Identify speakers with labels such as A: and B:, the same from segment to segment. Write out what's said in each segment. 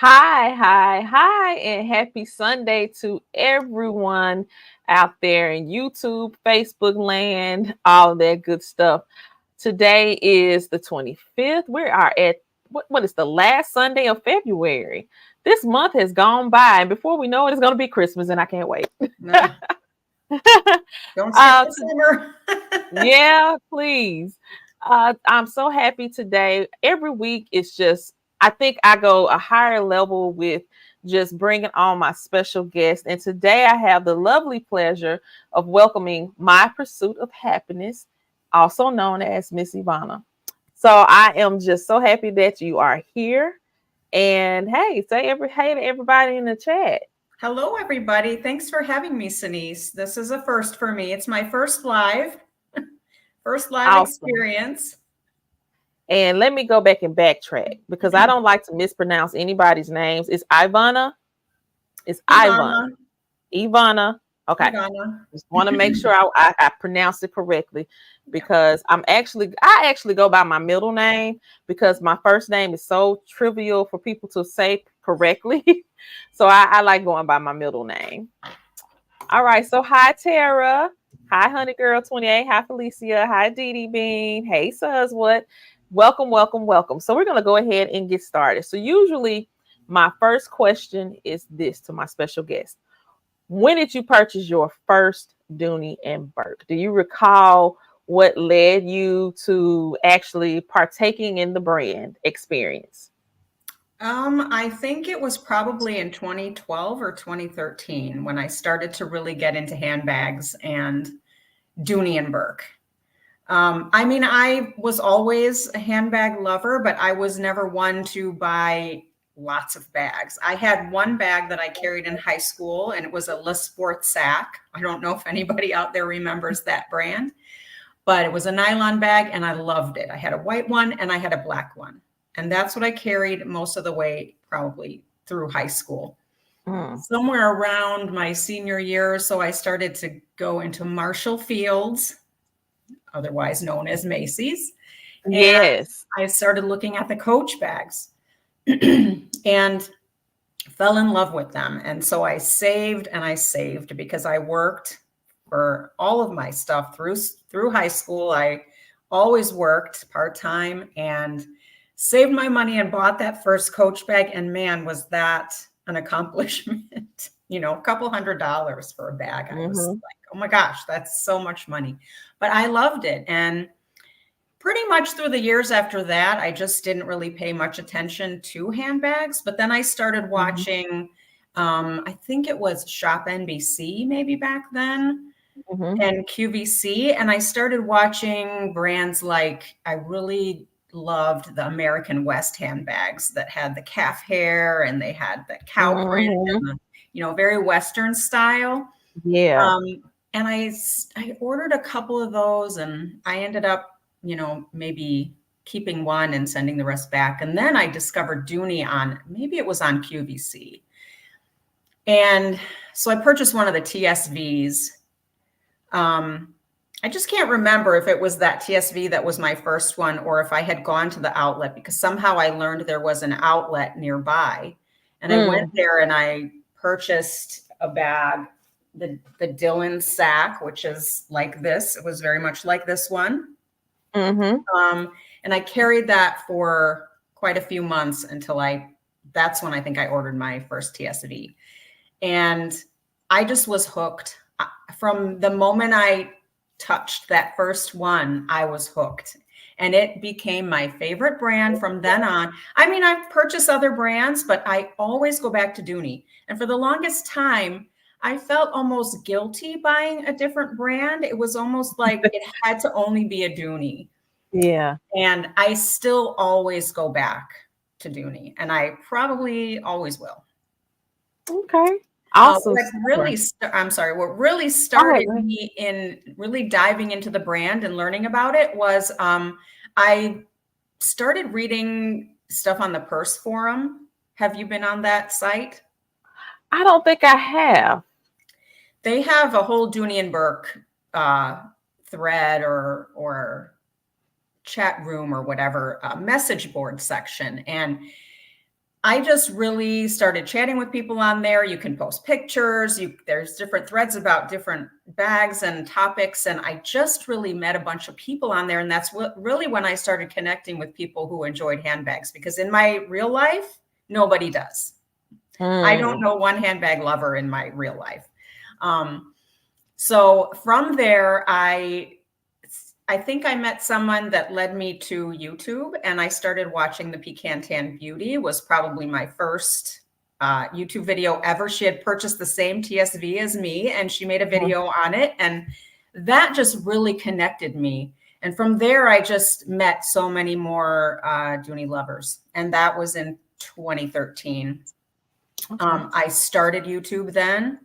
A: Hi, and happy Sunday to everyone out there in YouTube, Facebook land, all of that good stuff. Today is the 25th. We are at what is the last Sunday of February. This month has gone by, and before we know it, it's going to be Christmas, and I can't wait.
B: Nah, don't skip
A: uh,
B: the summer.
A: Yeah, please. I'm so happy today. Every week, I think I go a higher level with just bringing on my special guest. And today I have the lovely pleasure of welcoming my pursuit of happiness, also known as Miss Ivana. So I am just so happy that you are here. And hey, hey to everybody in the chat.
B: Hello, everybody. Thanks for having me, Sinise. This is a first for me. It's my first live
A: Awesome.
B: experience.
A: And let me go back and backtrack because I don't like to mispronounce anybody's names. It's Ivana. It's
B: Ivana,
A: Ivana. Ivana. Okay.
B: Ivana.
A: Just want to make sure I pronounce it correctly because I actually go by my middle name because my first name is so trivial for people to say correctly. So I like going by my middle name. All right. So hi Tara. Hi Honey Girl 28. Hi Felicia. Hi Dee Dee Bean. Hey Suz what? Welcome. So we're gonna go ahead and get started. So usually my first question is this to my special guest. When did you purchase your first Dooney and Bourke? Do you recall what led you to actually partaking in the brand experience?
B: I think it was probably in 2012 or 2013 when I started to really get into handbags and Dooney and Burke. I was always a handbag lover, but I was never one to buy lots of bags. I had one bag that I carried in high school, and it was a Le Sport sack. I don't know if anybody out there remembers that brand, but it was a nylon bag, and I loved it. I had a white one and I had a black one. And that's what I carried most of the way, probably through high school.
A: Mm.
B: Somewhere around my senior year or so, I started to go into Marshall Fields, otherwise known as Macy's. And
A: Yes.
B: I started looking at the Coach bags and fell in love with them. And so I saved and I saved because I worked for all of my stuff through high school. I always worked part-time and saved my money and bought that first Coach bag. And man, was that an accomplishment. A couple $100 for a bag. I was
A: Mm-hmm.
B: like, oh my gosh, that's so much money. But I loved it. And pretty much through the years after that, I just didn't really pay much attention to handbags. But then I started
A: Mm-hmm.
B: watching, I think it was Shop NBC maybe back then,
A: Mm-hmm.
B: and QVC. And I started watching brands like, I really loved the American West handbags that had the calf hair and they had the cow print
A: Mm-hmm.
B: and very Western style.
A: Yeah.
B: Um, and I ordered a couple of those and I ended up, maybe keeping one and sending the rest back. And then I discovered Dooney maybe it was on QVC. And so I purchased one of the TSVs. I just can't remember if it was that TSV that was my first one or if I had gone to the outlet because somehow I learned there was an outlet nearby. And I went
A: Mm.
B: there and I purchased a bag, the Dylan sack, which is like this. It was very much like this one.
A: Mm-hmm.
B: And I carried that for quite a few months that's when I think I ordered my first TSV. And I just was hooked. From the moment I touched that first one, I was hooked. And it became my favorite brand from then on. I've purchased other brands, but I always go back to Dooney. And for the longest time, I felt almost guilty buying a different brand. It was almost like it had to only be a Dooney.
A: Yeah.
B: And I still always go back to Dooney, and I probably always will.
A: Okay. Awesome story.
B: I'm sorry, what really
A: Go ahead.
B: started me in really diving into the brand and learning about it was I started reading stuff on the Purse Forum. Have you been on that site?
A: I don't think I have.
B: They have a whole Dooney and Burke thread or chat room or whatever, message board section. And I just really started chatting with people on there. You can post pictures. There's different threads about different bags and topics. And I just really met a bunch of people on there. And that's really when I started connecting with people who enjoyed handbags, because in my real life, nobody does. I don't know one handbag lover in my real life. So from there, I think I met someone that led me to YouTube, and I started watching the Pecan Tan Beauty. Was probably my first YouTube video ever. She had purchased the same TSV as me, and she made a video on it, and that just really connected me. And from there, I just met so many more Dooney lovers, and that was in 2013. I started YouTube then.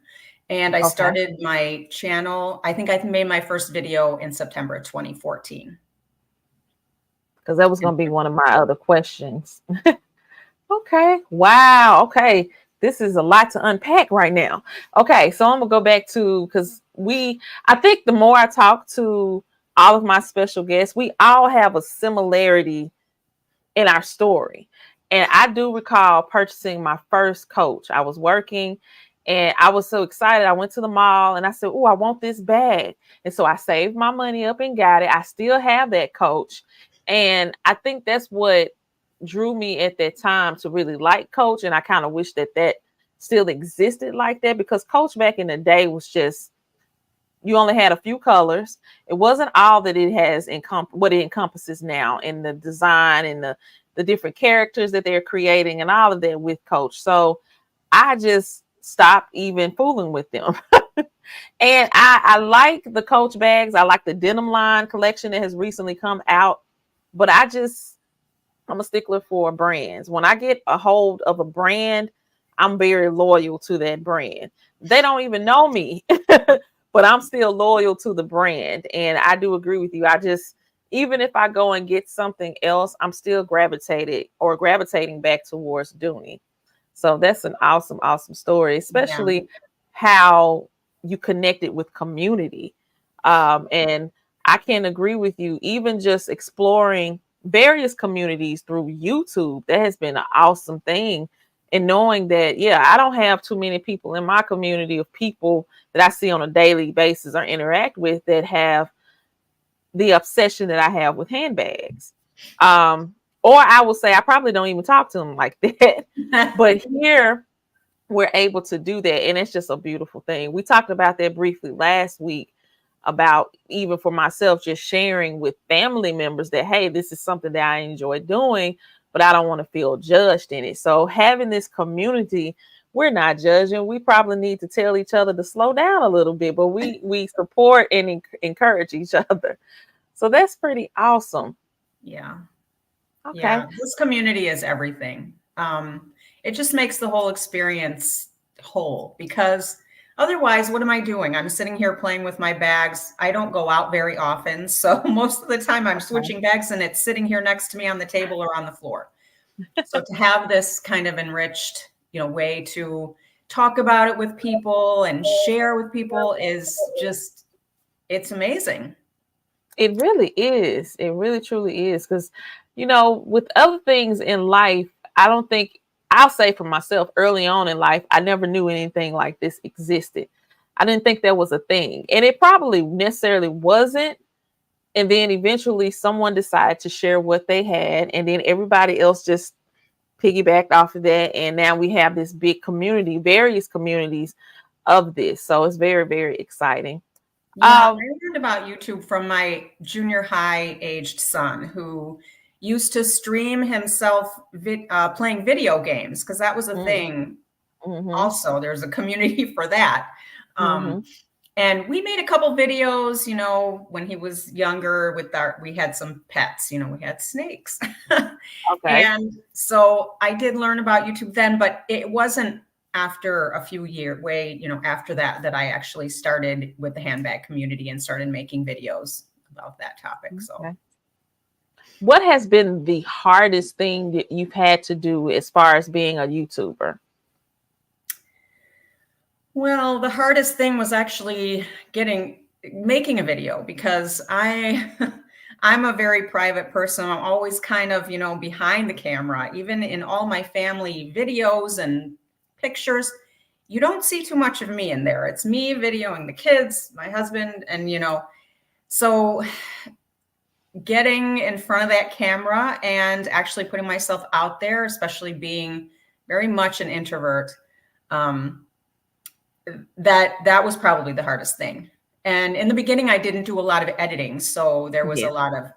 B: And I started my channel. I think I made my first video in September 2014.
A: Because that was going to be one of my other questions. Okay. Wow. Okay. This is a lot to unpack right now. Okay. So I'm going to go back to, because I think the more I talk to all of my special guests, we all have a similarity in our story. And I do recall purchasing my first coach. I was working and I was so excited. I went to the mall and I said, oh, I want this bag. And so I saved my money up and got it. I still have that coach. And I think that's what drew me at that time to really like Coach. And I kind of wish that still existed like that, because Coach back in the day was just, you only had a few colors. It wasn't all that it has what it encompasses now in the design and the different characters that they're creating and all of that with Coach. So I just stopped even fooling with them. And I like the Coach bags. I like the denim line collection that has recently come out, but I'm a stickler for brands. When I get a hold of a brand, I'm very loyal to that brand. They don't even know me, but I'm still loyal to the brand. And I do agree with you. Even if I go and get something else, I'm still gravitating back towards Dooney. So that's an awesome, awesome story, especially how you connected with community. And I can agree with you, even just exploring various communities through YouTube, that has been an awesome thing. And knowing that, I don't have too many people in my community of people that I see on a daily basis or interact with that have the obsession that I have with handbags. Or I will say I probably don't even talk to them like that. But here we're able to do that. And it's just a beautiful thing. We talked about that briefly last week, about even for myself, just sharing with family members that, hey, this is something that I enjoy doing, but I don't want to feel judged in it. So having this community, we're not judging. We probably need to tell each other to slow down a little bit, but we support and encourage each other. So that's pretty awesome.
B: Yeah.
A: Okay.
B: Yeah, this community is everything. It just makes the whole experience whole, because otherwise, what am I doing? I'm sitting here playing with my bags. I don't go out very often. So most of the time I'm switching bags and it's sitting here next to me on the table or on the floor. So to have this kind of enriched, way to talk about it with people and share with people is just, it's amazing.
A: It really is. It really truly is. Because, with other things in life, I'll say for myself, early on in life, I never knew anything like this existed. I didn't think that was a thing. And it probably necessarily wasn't. And then eventually someone decided to share what they had. And then everybody else just piggybacked off of that. And now we have this big community, various communities of this. So it's very, very exciting.
B: Yeah, I learned about YouTube from my junior high aged son, who used to stream himself playing video games, because that was a thing. Also, there's a community for that. And we made a couple videos, when he was younger we had some pets, we had snakes.
A: Okay.
B: And so I did learn about YouTube then, but it wasn't after a few years, after that I actually started with the handbag community and started making videos about that topic. So
A: what has been the hardest thing that you've had to do as far as being a YouTuber?
B: Well, the hardest thing was actually making a video, because I I'm a very private person. I'm always kind of, behind the camera, even in all my family videos and pictures. You don't see too much of me in there. It's me videoing the kids, my husband, and, so getting in front of that camera and actually putting myself out there, especially being very much an introvert, that was probably the hardest thing. And in the beginning, I didn't do a lot of editing. So there was a lot of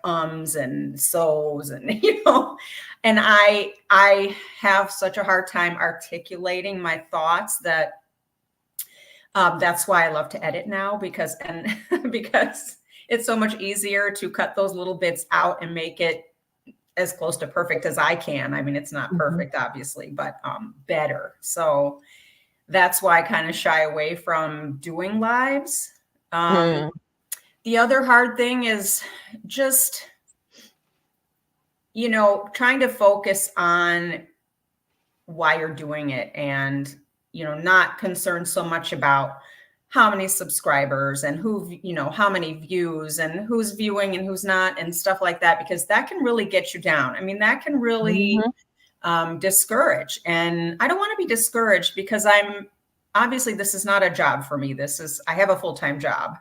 B: and so's and, and I have such a hard time articulating my thoughts that that's why I love to edit now, because it's so much easier to cut those little bits out and make it as close to perfect as I can. I mean, it's not perfect, obviously, but better. So that's why I kind of shy away from doing lives. The other hard thing is just, trying to focus on why you're doing it and, not concerned so much about how many subscribers and how many views and who's viewing and who's not and stuff like that, because that can really get you down. I mean, that can really discourage. And I don't want to be discouraged because obviously this is not a job for me. I have a full-time job.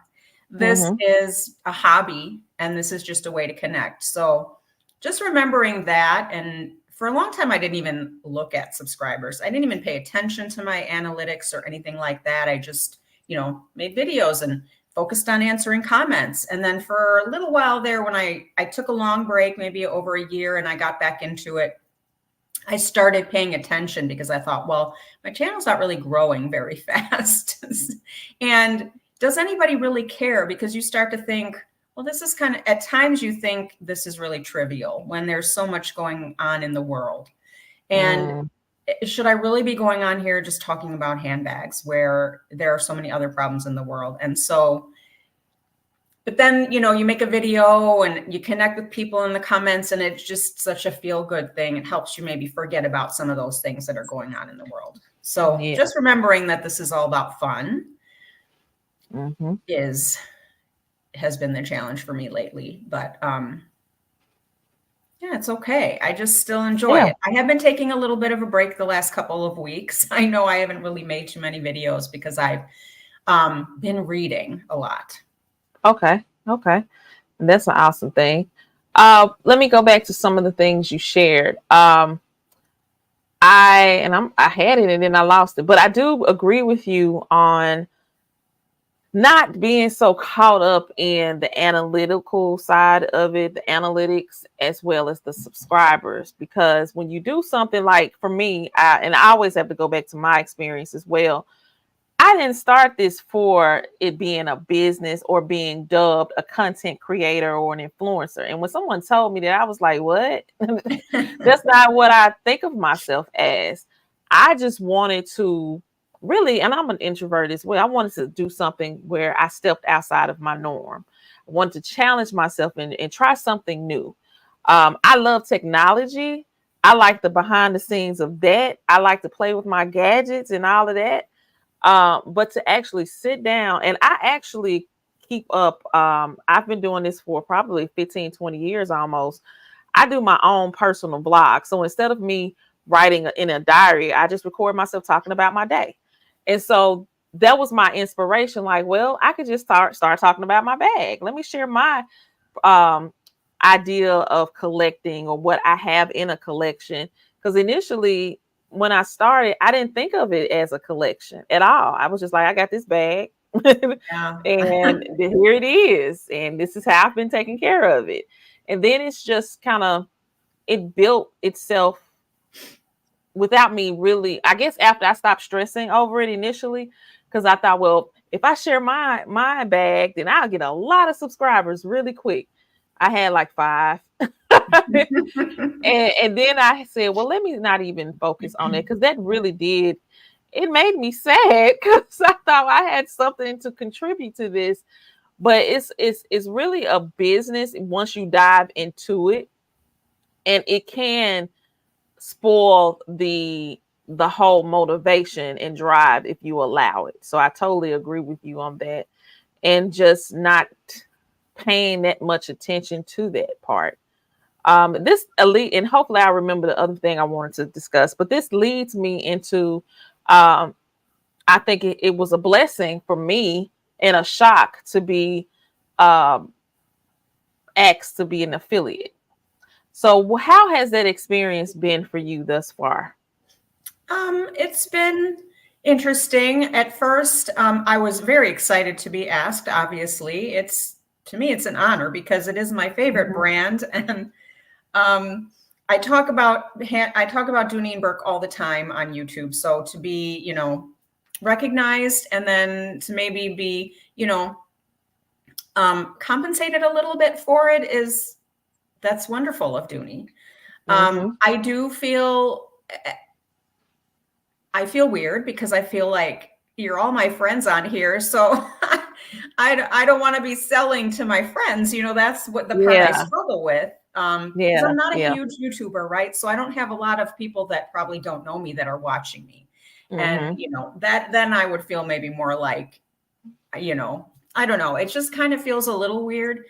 B: This is a hobby, and this is just a way to connect. So just remembering that. And for a long time, I didn't even look at subscribers. I didn't even pay attention to my analytics or anything like that. I just, made videos and focused on answering comments. And then for a little while there, when I took a long break, maybe over a year, and I got back into it, I started paying attention because I thought, well, my channel's not really growing very fast. And does anybody really care? Because you start to think, well, this is kind of, at times you think this is really trivial when there's so much going on in the world. And should I really be going on here just talking about handbags where there are so many other problems in the world? And so, but then, you make a video and you connect with people in the comments, and it's just such a feel-good thing. It helps you maybe forget about some of those things that are going on in the world. So just remembering that this is all about fun has been the challenge for me lately. But yeah, it's okay. I just still enjoy it. I have been taking a little bit of a break the last couple of weeks. I know I haven't really made too many videos because I've been reading a lot. Okay.
A: That's an awesome thing. Let me go back to some of the things you shared. I had it and then I lost it, but I do agree with you on not being so caught up in the analytical side of it, the analytics, as well as the subscribers, because when you do something like, for me, I always have to go back to my experience as well. I didn't start this for it being a business or being dubbed a content creator or an influencer. And when someone told me that, I was like, what? That's not what I think of myself as. I just wanted to really, and I'm an introvert as well, I wanted to do something where I stepped outside of my norm. I wanted to challenge myself and try something new. I love technology. I like the behind the scenes of that. I like to play with my gadgets and all of that. But to actually sit down, and I actually keep up, I've been doing this for probably 15, 20 years almost. I do my own personal blog. So instead of me writing in a diary, I just record myself talking about my day. And so that was my inspiration. Like, well, I could just start talking about my bag. Let me share my idea of collecting or what I have in a collection. Because initially, when I started, I didn't think of it as a collection at all. I was just like, I got this bag and here it is. And this is how I've been taking care of it. And then it's just kind of, it built itself without me really, I guess after I stopped stressing over it initially, because I thought, well, if I share my bag, then I'll get a lot of subscribers really quick. I had like 5. and then I said, well, let me not even focus on that, because that really did, it made me sad because I thought I had something to contribute to this. But it's really a business once you dive into it, and it can spoil the whole motivation and drive if you allow it. So I totally agree with you on that. And just not paying that much attention to that part. This elite, and hopefully I remember the other thing I wanted to discuss, but this leads me into, um, I think it was a blessing for me and a shock to be um, asked to be an affiliate. So, how has that experience been for you thus far?
B: It's been interesting. At first, I was very excited to be asked. Obviously, it's to me, it's an honor because it is my favorite
A: Mhm.
B: brand, and um, I talk about Dooney Bourke all the time on YouTube. So to be, recognized, and then to maybe be, compensated a little bit for it, is that's wonderful of Dooney.
A: Mhm.
B: I do feel I feel weird because I feel like you're all my friends on here. So I don't want to be selling to my friends. That's what the part I
A: Yeah.
B: struggle with. Because
A: Yeah.
B: I'm not a
A: Yeah.
B: huge YouTuber, right? So I don't have a lot of people that probably don't know me that are watching me. And,
A: Mhm.
B: that then I would feel maybe more like, I don't know. It just kind of feels a little weird.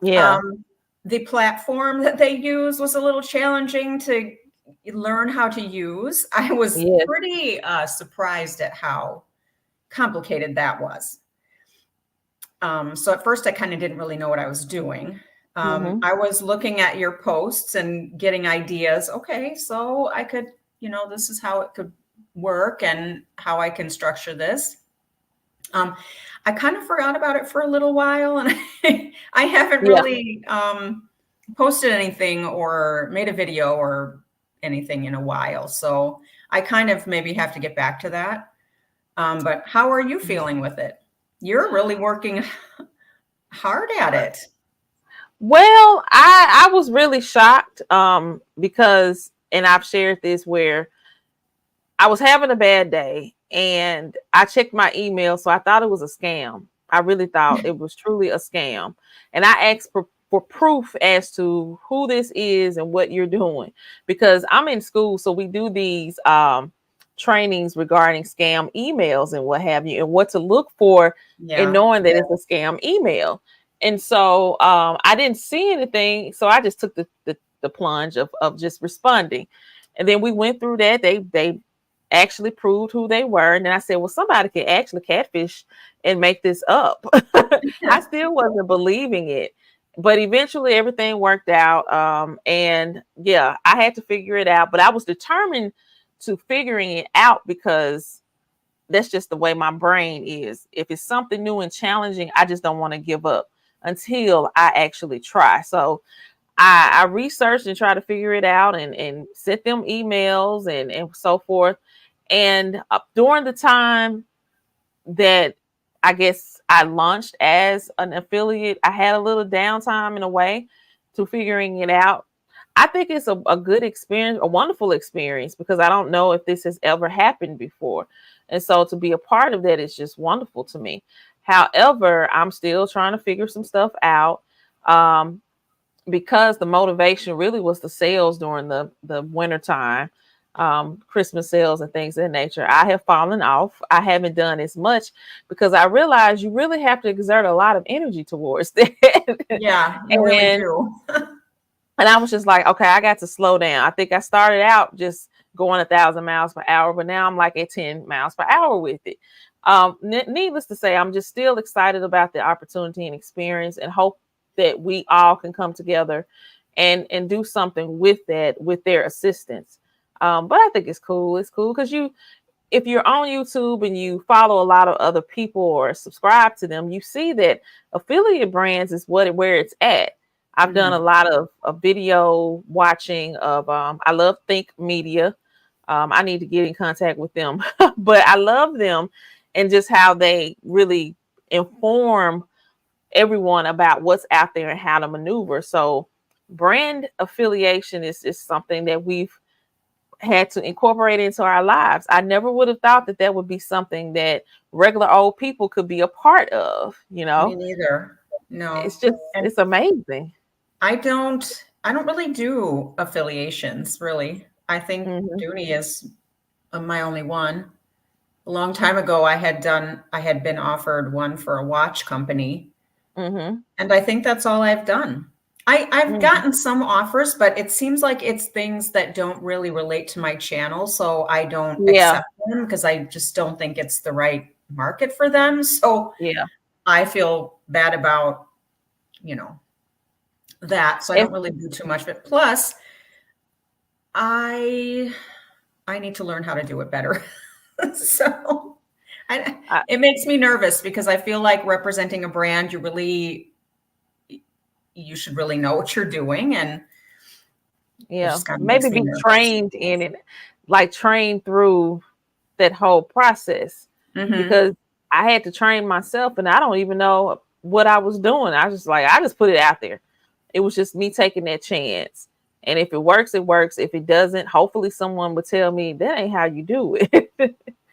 A: Yeah.
B: Um, the platform that they use was a little challenging to learn how to use. I was
A: Yes.
B: pretty surprised at how complicated that was. So at first, I kind of didn't really know what I was doing.
A: Mhm.
B: I was looking at your posts and getting ideas. Okay, so I could, this is how it could work and how I can structure this. I kind of forgot about it for a little while, and I haven't
A: Yeah.
B: really posted anything or made a video or anything in a while. So I kind of maybe have to get back to that. But how are you feeling with it? You're really working hard at it.
A: Well, I was really shocked because, and I've shared this, where I was having a bad day and I checked my email, so I thought it was a scam. I really thought it was truly a scam. And I asked for proof as to who this is and what you're doing, because I'm in school, so we do these trainings regarding scam emails and what have you, and what to look for in
B: Yeah.
A: knowing that it's a scam email. And so I didn't see anything, so I just took the plunge of just responding. And then we went through that. They actually proved who they were. And then I said, well, somebody can actually catfish and make this up. I still wasn't believing it. But eventually everything worked out. And yeah, I had to figure it out. But I was determined to figuring it out because that's just the way my brain is. If it's something new and challenging, I just don't want to give up until I actually try. So I researched and tried to figure it out, and sent them emails and so forth. And during the time that I guess I launched as an affiliate, I had a little downtime in a way to figuring it out. I think it's a good experience, a wonderful experience, because I don't know if this has ever happened before. And so to be a part of that is just wonderful to me. However, I'm still trying to figure some stuff out. Um, because the motivation really was the sales during the winter time, Christmas sales and things of that nature. I have fallen off. I haven't done as much because I realized you really have to exert a lot of energy towards that.
B: Yeah, you really
A: and
B: do.
A: and I was just like, okay, I got to slow down. I think I started out just going 1,000 miles per hour, but now I'm like at 10 miles per hour with it. Needless to say, I'm just still excited about the opportunity and experience, and hope that we all can come together and do something with that, with their assistance. But I think it's cool. It's cool because if you're on YouTube and you follow a lot of other people or subscribe to them, you see that affiliate brands is where it's at. I've done a
B: Mhm.
A: lot of video watching of I love Think Media. I need to get in contact with them, but I love them and just how they really inform everyone about what's out there and how to maneuver. So brand affiliation is something that we've had to incorporate into our lives. I never would have thought that that would be something that regular old people could be a part of, you
B: Me
A: know.
B: neither. No.
A: It's just
B: And
A: it's amazing.
B: I don't really do affiliations, really. I think
A: Hmm.
B: Dooney is my only one. A long time ago, I had been offered one for a watch company,
A: Mm-hmm.
B: And I think that's all I've done. I've gotten some offers, but it seems like it's things that don't really relate to my channel. So I don't
A: Yeah.
B: accept them because I just don't think it's the right market for them. So
A: Yeah.
B: I feel bad about, you know, that. So I don't really do too much of it. Plus, I need to learn how to do it better. So it makes me nervous because I feel like representing a brand, you should really know what you're doing, and it
A: Yeah,
B: just kind of
A: maybe
B: makes me
A: be
B: nervous.
A: trained in it, like trained through that whole process,
B: Mm-hmm.
A: because I had to train myself and I don't even know what I was doing. I just put it out there. It was just me taking that chance. And if it works, it works. If it doesn't, hopefully someone would tell me that ain't how you do it.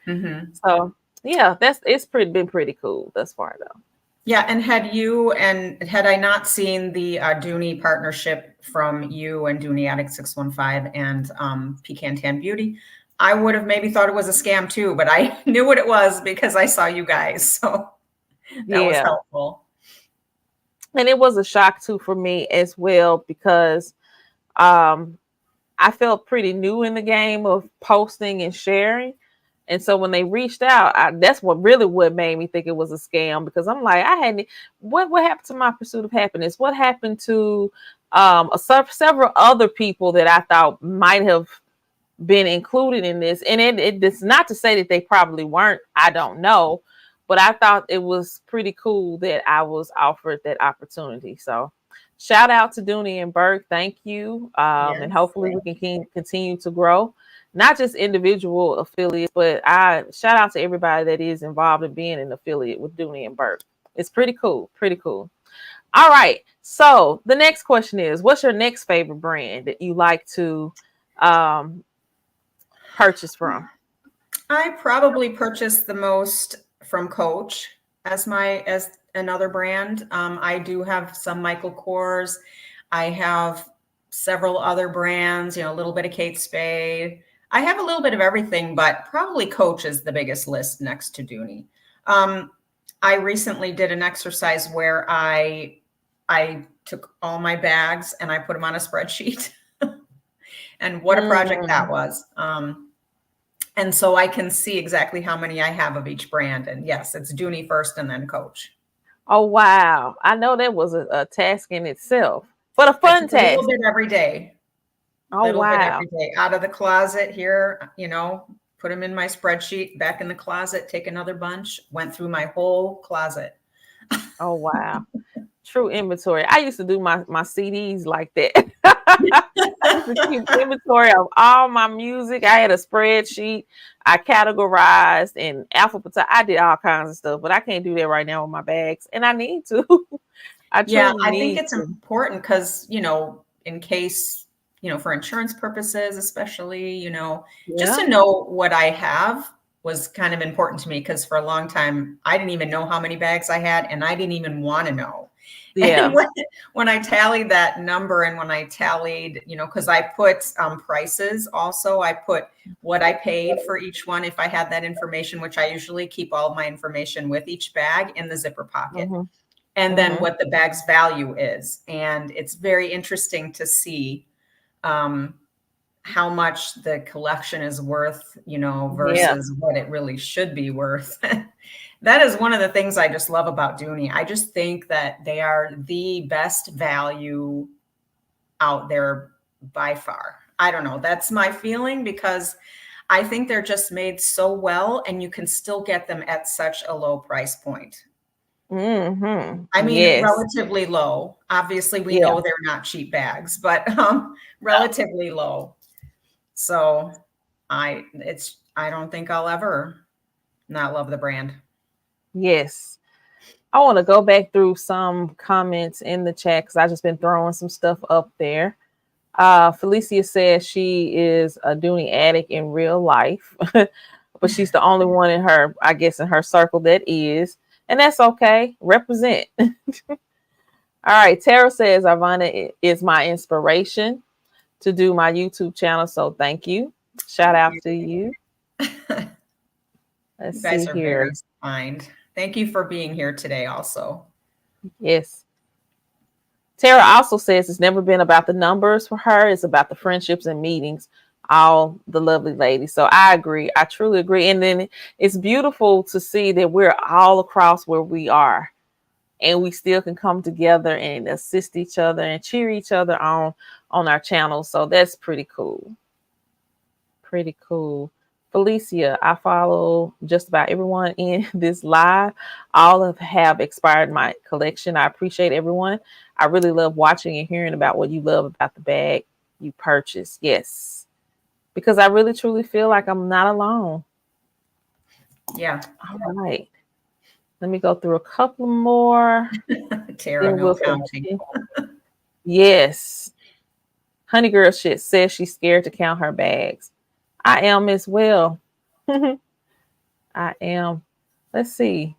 B: Mm-hmm.
A: So yeah, it's been pretty cool thus far though.
B: Yeah, and had I not seen the Dooney partnership from you and Dooney Addict 615 and Pecan Tan Beauty, I would have maybe thought it was a scam too, but I knew what it was because I saw you guys. So that was
A: Yeah.
B: helpful.
A: And it was a shock too for me as well, because um I felt pretty new in the game of posting and sharing. And so when they reached out, that's what made me think it was a scam, because I'm like, I hadn't, what happened to my pursuit of happiness? What happened to several other people that I thought might have been included in this? And it's not to say that they probably weren't. I don't know. But I thought it was pretty cool that I was offered that opportunity. So shout out to Dooney and Bourke. Thank you. And
B: Yes.
A: hopefully we can continue to grow. Not just individual affiliates, but I shout out to everybody that is involved in being an affiliate with Dooney and Bourke. It's pretty cool. Pretty cool. All right. So the next question is, what's your next favorite brand that you like to um, purchase from?
B: I probably purchased the most from Coach as another brand. I do have some Michael Kors. I have several other brands, a little bit of Kate Spade. I have a little bit of everything, but probably Coach is the biggest list next to Dooney. I recently did an exercise where I took all my bags and I put them on a spreadsheet. And what a project that was. And so I can see exactly how many I have of each brand. And yes, it's Dooney first and then Coach.
A: Oh, wow. I know that was a task in itself, but a
B: I
A: fun
B: took a little
A: task.
B: bit every day.
A: Oh, wow.
B: Out of the closet here, put them in my spreadsheet, back in the closet, take another bunch, went through my whole closet.
A: Oh, wow. True inventory. I used to do my CDs like that. I used to keep inventory of all my music. I had a spreadsheet. I categorized and alphabetized. I did all kinds of stuff, but I can't do that right now with my bags, and I need to. I truly
B: I think
A: need
B: it's
A: to.
B: important because, in case, for insurance purposes, especially, just
A: Yeah.
B: to know what I have was kind of important to me because for a long time, I didn't even know how many bags I had and I didn't even want to know.
A: Yeah.
B: And when I tallied that number and when I tallied, because I put prices also, I put what I paid for each one if I had that information, which I usually keep all of my information with each bag in the zipper pocket.
A: Mm-hmm.
B: And then what the bag's value is. And it's very interesting to see how much the collection is worth, versus what it really should be worth. That is one of the things I just love about Dooney. I just think that they are the best value out there by far. I don't know. That's my feeling because I think they're just made so well and you can still get them at such a low price point.
A: Mm-hmm.
B: I mean,
A: Yes.
B: relatively low. Obviously, we know they're not cheap bags, but relatively low. So I don't think I'll ever not love the brand.
A: Yes. I want to go back through some comments in the chat because I've just been throwing some stuff up there. Felicia says she is a Dooney addict in real life, but she's the only one in her circle that is, and that's okay. Represent. All right. Tara says Ivana is my inspiration to do my YouTube channel, so thank you. Shout out to you. Let's
B: You guys
A: see
B: are
A: here.
B: very kind. Thank you for being here today also.
A: Yes. Tara also says it's never been about the numbers for her. It's about the friendships and meetings, all the lovely ladies. So I agree. I truly agree. And then it's beautiful to see that we're all across where we are and we still can come together and assist each other and cheer each other on our channel. So that's pretty cool. Pretty cool. Felicia, I follow just about everyone in this live. All have expired my collection. I appreciate everyone. I really love watching and hearing about what you love about the bag you purchased. Yes. Because I really truly feel like I'm not alone.
B: Yeah.
A: All right. Let me go through a couple more.
B: Tara, no counting.
A: Yes. Honey Girl shit says she's scared to count her bags. I am as well. I am. Let's see.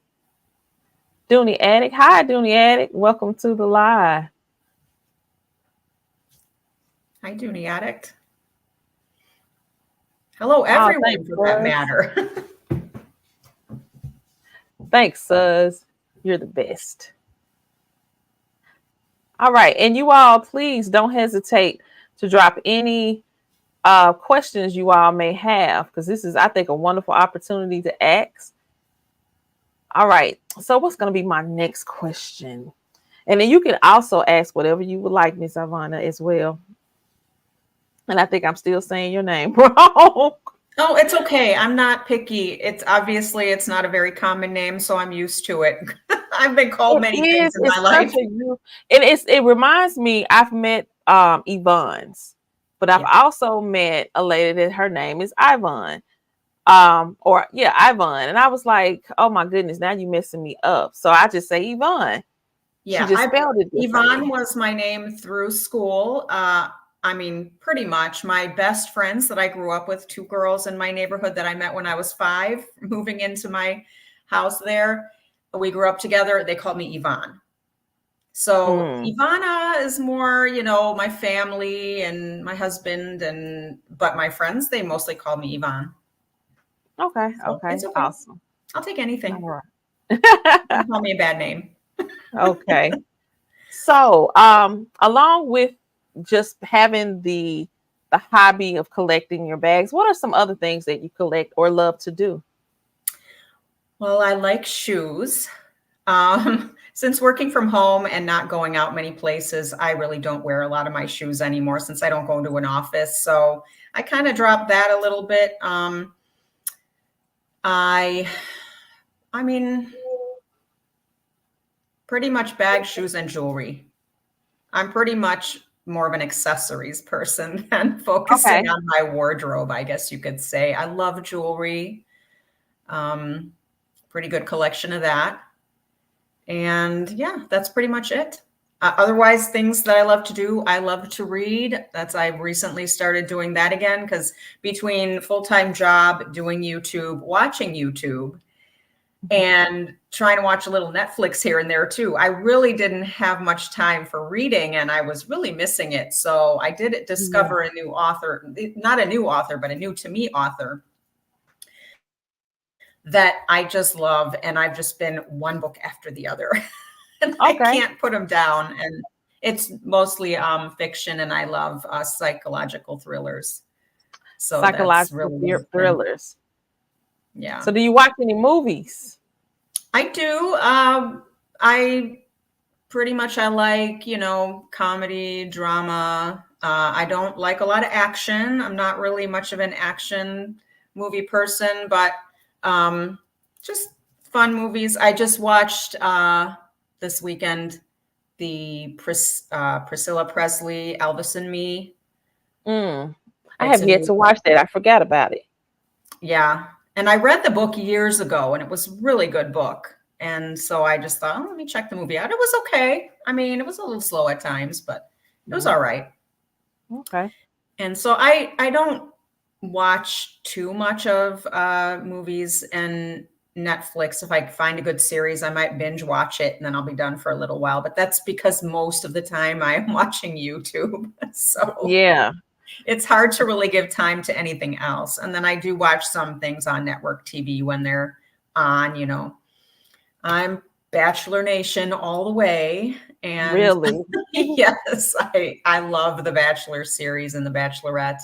A: Dooney Addict. Hi, Dooney Addict. Welcome to the live.
B: Hi, Dooney Addict. Hello, everyone, for that matter.
A: Thanks, Suz. You're the best. All right. And you all, please don't hesitate to drop any questions you all may have, because this is, I think, a wonderful opportunity to ask. All right. So what's going to be my next question? And then you can also ask whatever you would like, Miss Ivana, as well. And I think I'm still saying your name wrong.
B: Oh, it's okay. I'm not picky. It's obviously it's not a very common name, so I'm used to it. I've been called many things in my life.
A: It reminds me, I've met Yvonne's, but I've also met a lady that her name is Yvonne. Yvonne. And I was like, oh my goodness, now you're messing me up. So I just say Yvonne.
B: Yeah,
A: she just spelled it differently.
B: Yvonne was my name through school. I mean, pretty much my best friends that I grew up with, 2 girls in my neighborhood that I met when I was 5, moving into my house there. We grew up together. They called me Yvonne. So Ivana is more, my family and my husband, but my friends, they mostly call me Yvonne.
A: Okay. Okay. Awesome.
B: I'll take anything.
A: All right.
B: Don't call me a bad name.
A: Okay. So, along with just having the hobby of collecting your bags, what are some other things that you collect or love to do?
B: Well, I like shoes. Since working from home and not going out many places, I really don't wear a lot of my shoes anymore since I don't go into an office. So I kind of dropped that a little bit. I mean, pretty much bags, shoes, and jewelry. I'm pretty much more of an accessories person than focusing on my wardrobe, I guess you could say. I love jewelry. Pretty good collection of that. And yeah, that's pretty much it. Otherwise, things that I love to do, I love to read. I've recently started doing that again, because between full-time job, doing YouTube, watching YouTube, and trying to watch a little Netflix here and there too, I really didn't have much time for reading, and I was really missing it. So I did discover a new author, not a new author, but a new to me author that I just love. And I've just been one book after the other. And I can't put them down. And it's mostly fiction, and I love psychological thrillers. So
A: psychological thrillers.
B: Yeah.
A: So do you watch any movies?
B: I do. I pretty much, I like, comedy, drama. I don't like a lot of action. I'm not really much of an action movie person, but just fun movies. I just watched this weekend the Priscilla Presley, Elvis and Me.
A: I have yet to watch that. I forgot about it.
B: Yeah. And I read the book years ago, and it was a really good book. And so I just thought, let me check the movie out. It was okay. I mean, it was a little slow at times, but it was all right.
A: Okay.
B: And so I don't watch too much of movies and Netflix. If I find a good series, I might binge watch it, and then I'll be done for a little while. But that's because most of the time I am watching YouTube. So
A: yeah,
B: it's hard to really give time to anything else. And then I do watch some things on network TV when they're on, I'm Bachelor Nation all the way. And
A: Really?
B: yes, I love the Bachelor series and the Bachelorette.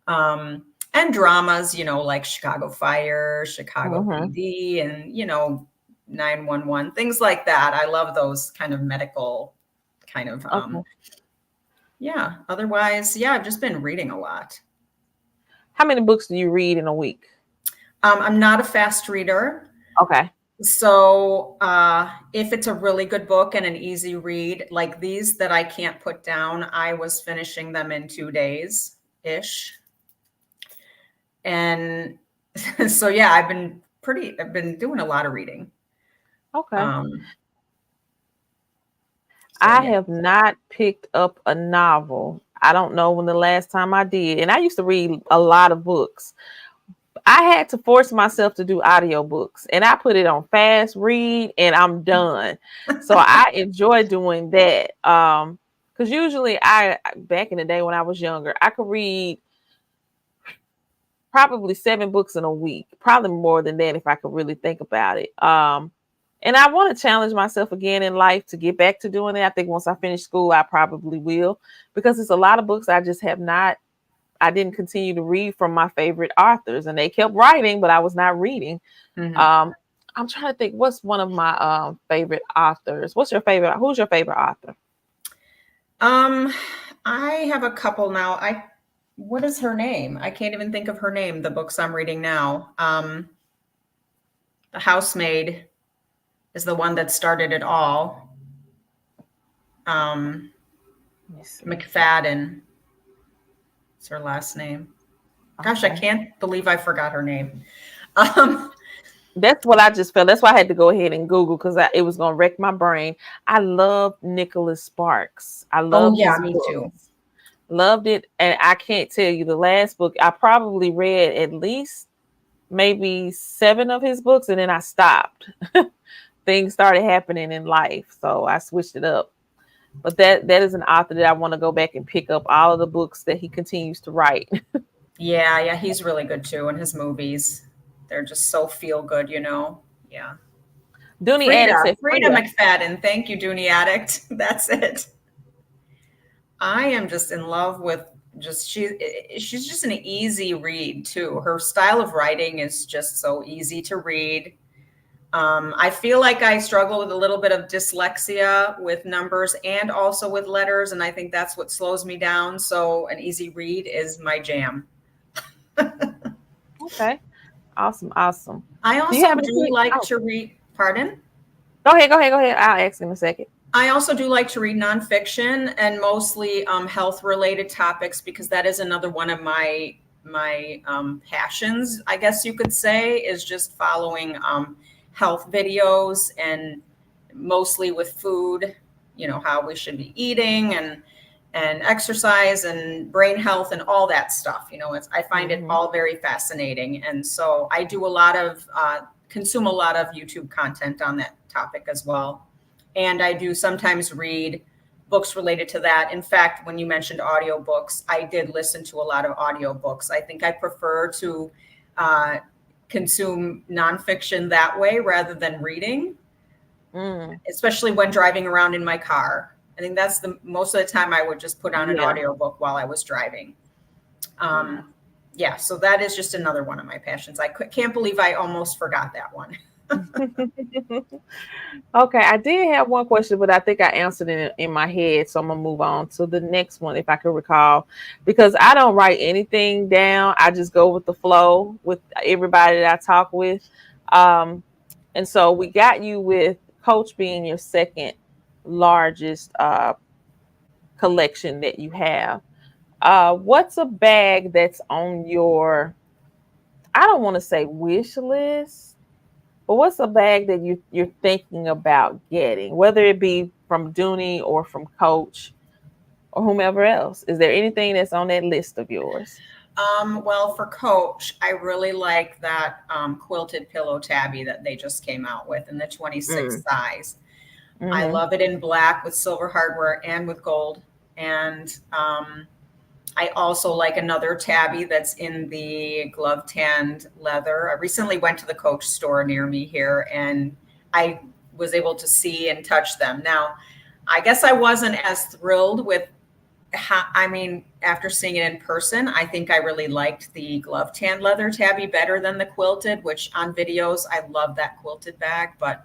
B: And dramas, like Chicago Fire, Chicago
A: Hmm.
B: PD, and 911, things like that. I love those kind of medical kind of
A: Okay.
B: yeah. Otherwise, yeah, I've just been reading a lot.
A: How many books do you read in a week?
B: I'm not a fast reader.
A: Okay.
B: So if it's a really good book and an easy read, like these that I can't put down, I was finishing them in 2 days ish. And so yeah, I've been doing a lot of reading.
A: Okay.
B: Um, so
A: I
B: yeah.
A: have not picked up a novel. I don't know when the last time I did. And I used to read a lot of books. I had to force myself to do audiobooks, and I put it on fast read and I'm done. So I enjoy doing that. Because usually back in the day when I was younger, I could read probably 7 books in a week, probably more than that if I could really think about it. And I want to challenge myself again in life to get back to doing it. I think once I finish school, I probably will, because it's a lot of books I just have not. I didn't continue to read from my favorite authors, and they kept writing, but I was not reading.
B: Mhm.
A: Um, I'm trying to think. What's one of my favorite authors? What's your favorite? Who's your favorite author?
B: Um, I have a couple now. What is her name? I can't even think of her name. The books I'm reading now. The Housemaid is the one that started it all. Um,
A: Let me see.
B: McFadden is her last name. Gosh, I
A: Okay.
B: can't believe I forgot her name. Um,
A: That's what I just felt. That's why I had to go ahead and Google, because it was going to wreck my brain. I love Nicholas Sparks. I
B: oh
A: love
B: yeah,
A: his
B: me
A: book.
B: too.
A: Loved it. And I can't tell you the last book. I probably read at least maybe 7 of his books, and then I stopped. Things started happening in life, so I switched it up. But that is an author that I want to go back and pick up all of the books that he continues to write.
B: Yeah, yeah, he's really good too. And his movies, they're just so feel good. Yeah.
A: Dooney Addict said
B: Frida
A: Frida.
B: McFadden. Thank you, Dooney Addict. That's it. I am just in love with she's just an easy read too. Her style of writing is just so easy to read. I feel like I struggle with a little bit of dyslexia with numbers and also with letters, and I think that's what slows me down. So an easy read is my jam.
A: Okay, awesome, awesome.
B: I
A: Do you
B: also
A: have any
B: do
A: quick?
B: like
A: Oh,
B: to read, pardon?
A: go ahead, go ahead, go ahead. I'll ask in a second.
B: I also do like to read nonfiction and mostly health related topics, because that is another one of my passions, I guess you could say, is just following health videos, and mostly with food, how we should be eating, and exercise and brain health and all that stuff. I find it
A: Hmm.
B: all very fascinating, and so I do a lot of consume a lot of YouTube content on that topic as well. And I do sometimes read books related to that. In fact, when you mentioned audiobooks, I did listen to a lot of audiobooks. I think I prefer to uh, consume nonfiction that way rather than reading,
A: Mm,
B: especially when driving around in my car. I think that's the most of the time I would just put on an
A: yeah.
B: audiobook while I was driving.
A: Yeah.
B: Um, yeah, so that is just another one of my passions. Can't believe I almost forgot that one.
A: Okay, I did have one question, but I think I answered it in my head. So I'm gonna move on to the next one if I can recall, because I don't write anything down. I just go with the flow with everybody that I talk with. Um, and so we got you with Coach being your second largest collection that you have. What's a bag that's on your, I don't want to say wish list, but what's a bag that you're thinking about getting, whether it be from Dooney or from Coach or whomever else? Is there anything that's on that list of yours?
B: Well, for Coach, I really like that quilted pillow tabby that they just came out with in the 26
A: Mm.
B: size. I
A: Mm-hmm.
B: love it in black with silver hardware and with gold. And I also like another tabby that's in the glove tanned leather. I recently went to the Coach store near me here, and I was able to see and touch them. Now, I guess I wasn't as thrilled with after seeing it in person, I think I really liked the glove tan leather tabby better than the quilted, which on videos, I love that quilted bag, but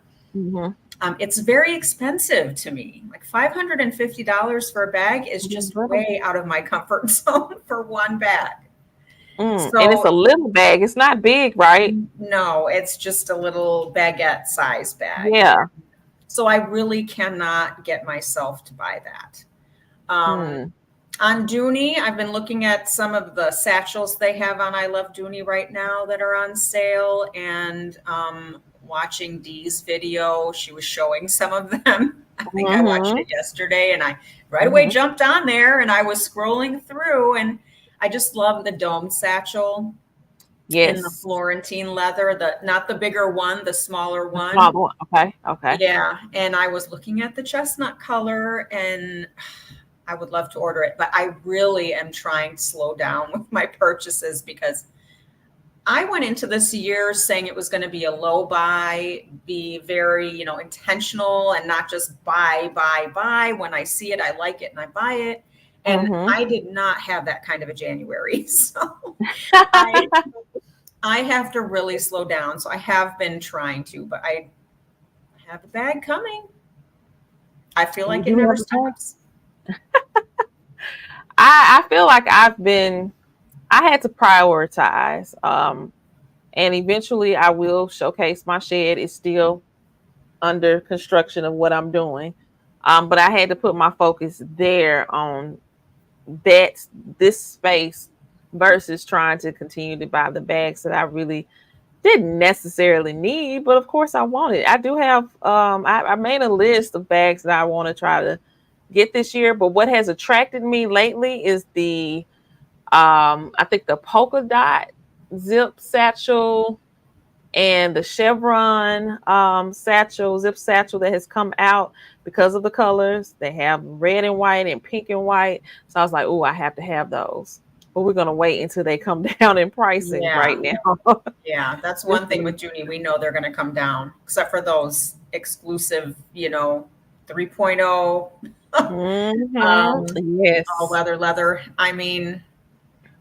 B: it's very expensive to me. Like $550 for a bag is just way out of my comfort zone for one bag.
A: So, and it's a little bag. It's not big, right?
B: No, it's just a little baguette size bag.
A: Yeah.
B: So I really cannot get myself to buy that. On Dooney, I've been looking at some of the satchels they have on I Love Dooney right now that are on sale, and watching Dee's video. She was showing some of them. I think I watched it yesterday, and I right away jumped on there, and I was scrolling through, and I just love the dome satchel.
A: Yes.
B: In the Florentine leather, not the bigger one, the smaller one.
A: Smaller one. Okay.
B: Yeah, and I was looking at the chestnut color, and I would love to order it, but I really am trying to slow down with my purchases because I went into this year saying it was going to be a low buy, be very, intentional and not just buy. When I see it, I like it and I buy it. And I did not have that kind of a January. So I have to really slow down. So I have been trying to, but I have a bag coming. I feel like it never stops.
A: I feel like I had to prioritize, and eventually I will showcase my shed. It's still under construction of what I'm doing, but I had to put my focus there on this space versus trying to continue to buy the bags that I really didn't necessarily need, but of course I wanted. I do have I made a list of bags that I want to try to get this year, but what has attracted me lately is the I think the polka dot zip satchel and the chevron zip satchel that has come out because of the colors. They have red and white and pink and white, so I was like, oh, I have to have those, but we're gonna wait until they come down in pricing right now.
B: Yeah, that's one thing with Dooney. We know they're going to come down, except for those exclusive, 3.0
A: yes,
B: all leather. I mean,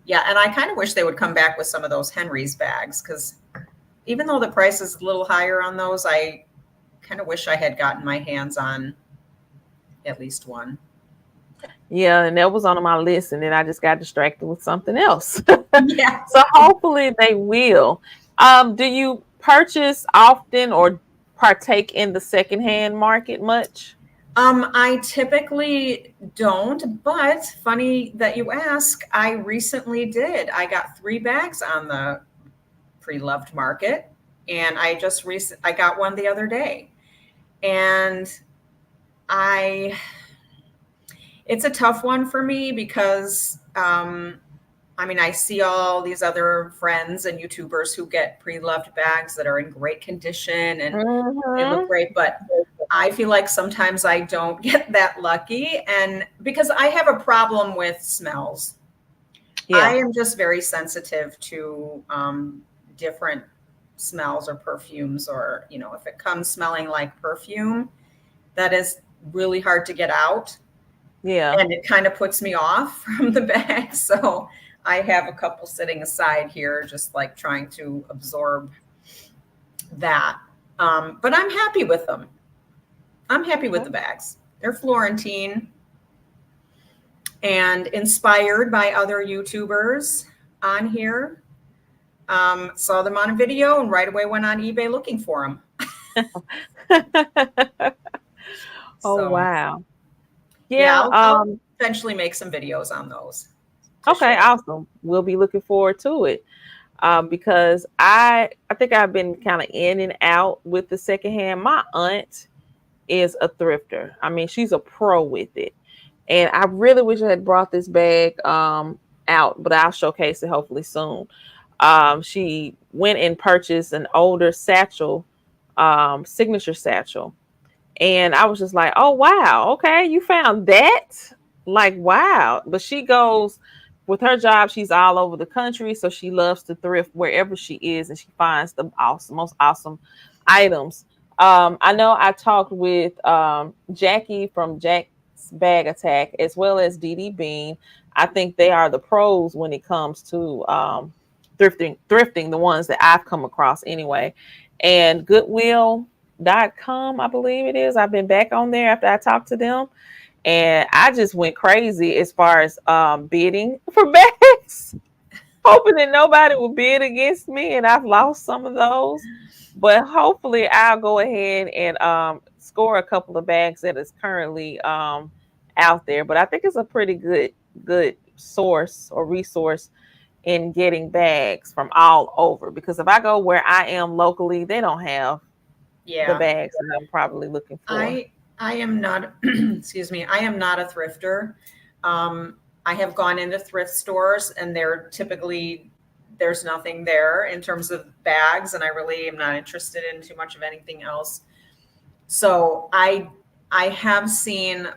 B: yeah, and I kind of wish they would come back with some of those Henry's bags, because even though the price is a little higher on those, I kind of wish I had gotten my hands on at least one.
A: Yeah, and that was on my list, and then I just got distracted with something else.
B: Yeah.
A: So hopefully they will. Do you purchase often or partake in the secondhand market much?
B: I typically don't, but funny that you ask, I recently did. I got 3 bags on the pre-loved market, and I got one the other day. And it's a tough one for me because I see all these other friends and YouTubers who get pre-loved bags that are in great condition and they look great, but I feel like sometimes I don't get that lucky, and because I have a problem with smells. Yeah. I am just very sensitive to different smells or perfumes, or if it comes smelling like perfume, that is really hard to get out.
A: Yeah.
B: And it kind of puts me off from the bag. So I have a couple sitting aside here, just like trying to absorb that. But I'm happy with them. I'm happy with the bags. They're Florentine and inspired by other YouTubers on here. Saw them on a video and right away went on eBay looking for them.
A: Oh, wow.
B: Yeah, I'll eventually make some videos on those.
A: Okay, awesome. We'll be looking forward to it. Because I think I've been kind of in and out with the secondhand. My aunt is a thrifter. I mean, she's a pro with it. And I really wish I had brought this bag out, but I'll showcase it hopefully soon. She went and purchased an older satchel, signature satchel. And I was just like, oh, wow. Okay, you found that? Like, wow. But she goes, with her job, she's all over the country. So she loves to thrift wherever she is. And she finds the most awesome items. I know I talked with Jackie from Jack's Bag Attack, as well as Dee Dee Bean. I think they are the pros when it comes to thrifting, the ones that I've come across anyway. And Goodwill.com, I believe it is. I've been back on there after I talked to them, and I just went crazy as far as bidding for bags, hoping that nobody will bid against me, and I've lost some of those. But hopefully, I'll go ahead and score a couple of bags that is currently out there. But I think it's a pretty good source or resource in getting bags from all over. Because if I go where I am locally, they don't have the
B: Yeah.
A: bags that I'm probably looking for.
B: I am not, excuse me, I am not a thrifter. I have gone into thrift stores and they're typically, there's nothing there in terms of bags, and I really am not interested in too much of anything else. So I have seen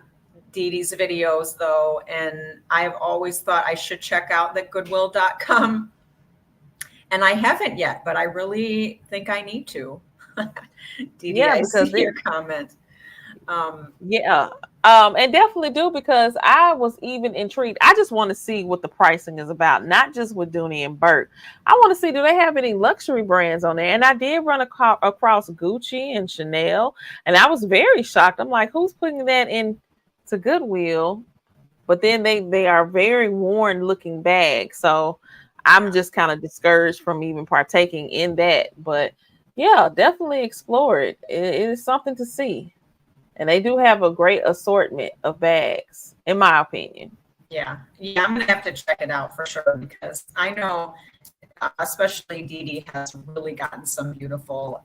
B: Dee Dee's videos though, and I've always thought I should check out the goodwill.com, and I haven't yet, but I really think I need to. Dee Dee,
A: Yeah,
B: I
A: because
B: see your comment.
A: yeah. And definitely do, because I was even intrigued. I just want to see what the pricing is about, not just with Dooney and Bourke. I want to see, do they have any luxury brands on there? And I did run across Gucci and Chanel, and I was very shocked. I'm like, who's putting that in to Goodwill? But then they are very worn looking bags. So I'm just kind of discouraged from even partaking in that. But yeah, definitely explore it. It is something to see. And they do have a great assortment of bags, in my opinion.
B: Yeah, I'm gonna have to check it out for sure, because I know, especially Dee Dee has really gotten some beautiful,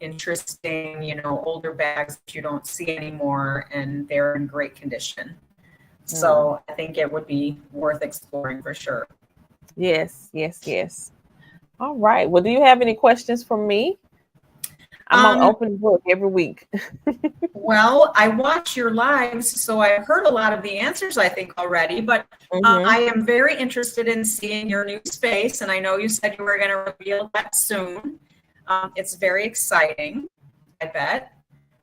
B: interesting, older bags that you don't see anymore, and they're in great condition. So I think it would be worth exploring for sure.
A: Yes, yes, yes. All right. Well, do you have any questions for me? I'm on open book every week.
B: Well, I watch your lives, so I've heard a lot of the answers, I think, already, but I am very interested in seeing your new space, and I know you said you were going to reveal that soon. It's very exciting, I bet.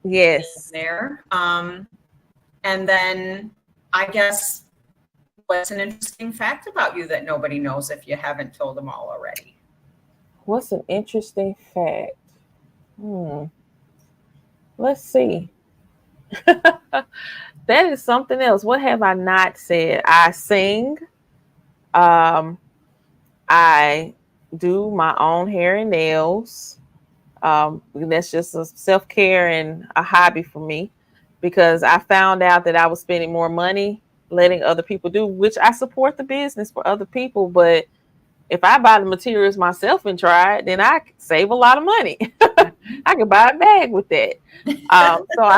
A: Yes.
B: There. And then I guess, what's an interesting fact about you that nobody knows if you haven't told them all already?
A: What's an interesting fact? Let's see. That is something else. What have I not said? I sing. I do my own hair and nails. That's just a self-care and a hobby for me, because I found out that I was spending more money letting other people do, which I support the business for other people. But if I buy the materials myself and try it, then I save a lot of money. I could buy a bag with that. So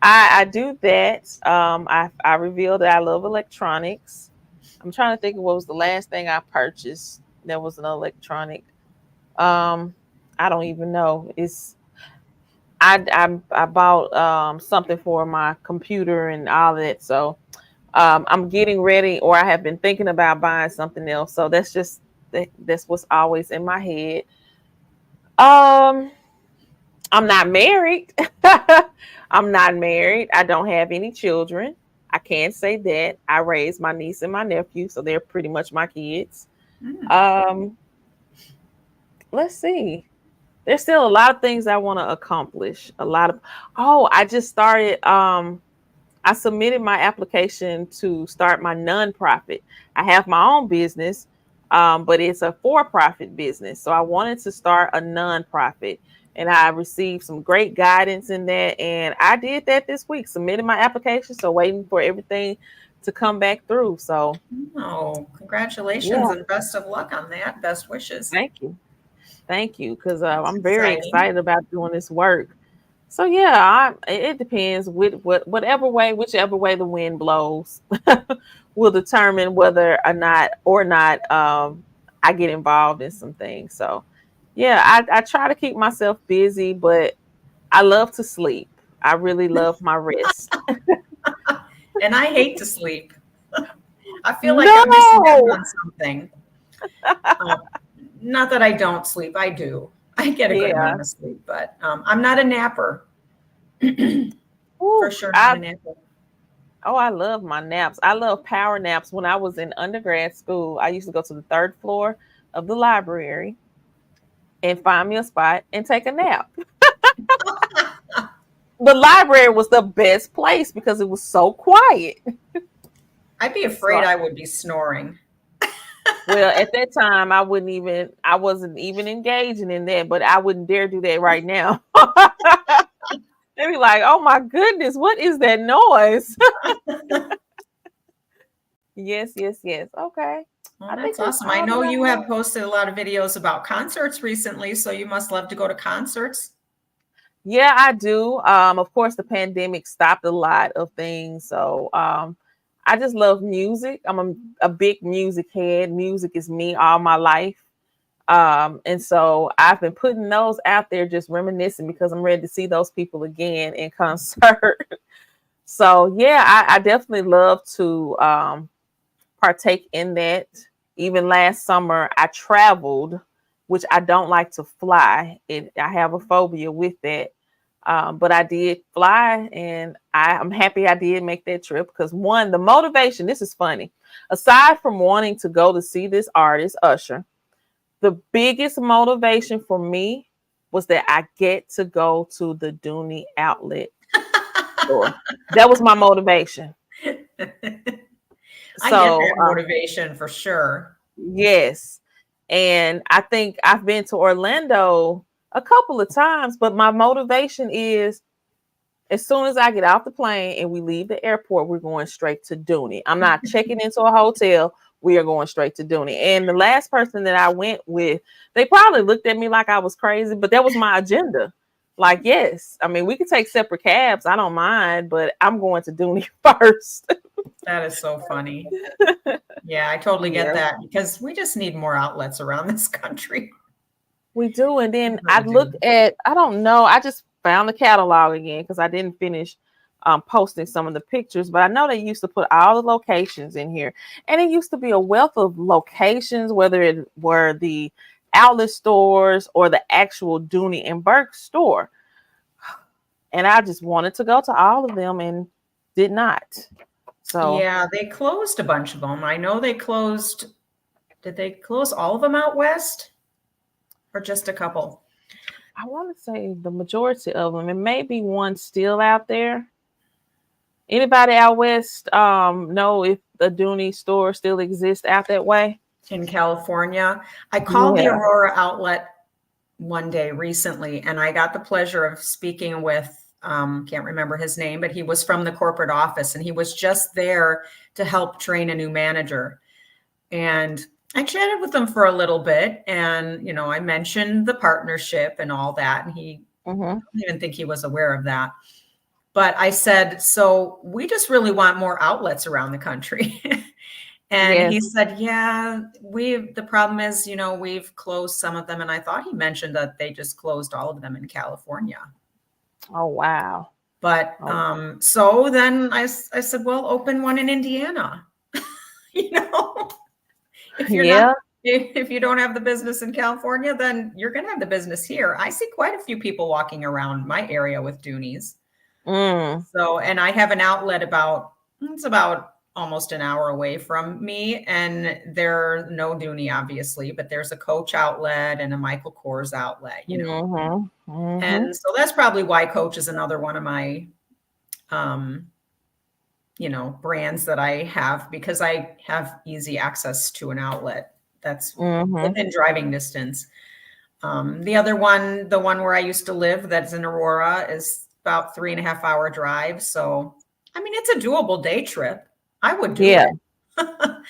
A: I do that. I revealed that I love electronics. I'm trying to think of what was the last thing I purchased that was an electronic. I don't even know. I bought something for my computer and all that. So I'm getting ready, or I have been thinking about buying something else. So that's what's always in my head. I'm not married. I'm not married. I don't have any children. I can't say that. I raised my niece and my nephew, so they're pretty much my kids. Let's see. There's still a lot of things I want to accomplish. I just started. I submitted my application to start my nonprofit. I have my own business, but it's a for-profit business. So I wanted to start a nonprofit, and I received some great guidance in that. And I did that this week, submitted my application. So waiting for everything to come back through. So,
B: congratulations and best of luck on that. Best wishes.
A: Thank you. Thank you. Because I'm very excited about doing this work. So yeah, it depends with whichever way the wind blows will determine whether or not I get involved in some things. So yeah, I try to keep myself busy, but I love to sleep. I really love my rest.
B: And I hate to sleep. I feel like I'm missing out on something. Not that I don't sleep, I do. I get a good
A: Yeah.
B: amount of sleep, but I'm not a napper.
A: Ooh,
B: For sure not a napper.
A: oh, I love my naps. I love power naps. When I was in undergrad school, I used to go to the third floor of the library and find me a spot and take a nap. The library was the best place because it was so quiet.
B: I'd be
A: So,
B: afraid I would be snoring.
A: well, at that time, I wasn't even engaging in that, but I wouldn't dare do that right now. They'd be like, oh my goodness, what is that noise? Yes, yes, yes. Okay.
B: Well,
A: I think
B: that's
A: that's
B: awesome. I
A: all
B: know
A: that I
B: you have
A: have.
B: posted a lot of videos about concerts recently, so you must love to go to concerts.
A: Yeah, I do. Of course, the pandemic stopped a lot of things. So I just love music. I'm a big music head. Music is me all my life. And so I've been putting those out there just reminiscing because I'm ready to see those people again in concert. So yeah, I definitely love to partake in that. Even last summer, I traveled, which I don't like to fly. I have a phobia with that. But I did fly, and I'm happy I did make that trip because one, the motivation. This is funny. Aside from wanting to go to see this artist, Usher, the biggest motivation for me was that I get to go to the Dooney outlet store. That was my motivation.
B: I get
A: So
B: that motivation for sure.
A: yes. And I think I've been to Orlando a couple of times, but my motivation is as soon as I get off the plane and we leave the airport, we're going straight to Dooney. I'm not checking into a hotel. We are going straight to Dooney. And the last person that I went with, they probably looked at me like I was crazy, but that was my agenda. Like, yes, I mean, we could take separate cabs. I don't mind, but I'm going to Dooney first.
B: That is so funny. Yeah, I totally get
A: Yeah.
B: that because we just need more outlets around this country.
A: We do. And
B: We
A: then I
B: really
A: looked
B: do.
A: at, I don't know, I just found the catalog again because I didn't finish posting some of the pictures, but I know they used to put all the locations in here. And it used to be a wealth of locations, whether it were the outlet stores or the actual Dooney and Bourke store. And I just wanted to go to all of them and did not. So
B: Yeah, they closed a bunch of them. I know they closed. Did they close all of them out west or just a couple?
A: I want to say the majority of them, and maybe one still out there. Anybody out west know if the Dooney store still exists out that way?
B: In California. I called the
A: Yeah.
B: Aurora outlet one day recently, and I got the pleasure of speaking with, can't remember his name, but he was from the corporate office and he was just there to help train a new manager. And I chatted with him for a little bit and, you know, I mentioned the partnership and all that. And he, I don't even think he was aware of that. But I said, so we just really want more outlets around the country. And
A: Yes.
B: he said, yeah, the problem is, you know, we've closed some of them. And I thought he mentioned that they just closed all of them in California.
A: Oh wow.
B: But
A: Oh.
B: so then I said, well, open one in Indiana. You know, if you're not,
A: Yeah.
B: if you don't have the business in California, then you're going to have the business here. I see quite a few people walking around my area with Doonies.
A: Mm.
B: So, and I have an outlet it's about almost an hour away from me. And there's no Dooney, obviously, but there's a Coach outlet and a Michael Kors outlet, you know.
A: Mm-hmm. Mm-hmm.
B: And so that's probably why Coach is another one of my, you know, brands that I have because I have easy access to an outlet that's
A: Mm-hmm.
B: within driving distance. The other one, the one where I used to live, that's in Aurora, is about 3.5 hour drive. So, I mean, it's a doable day trip. I would do
A: Yeah.
B: it. But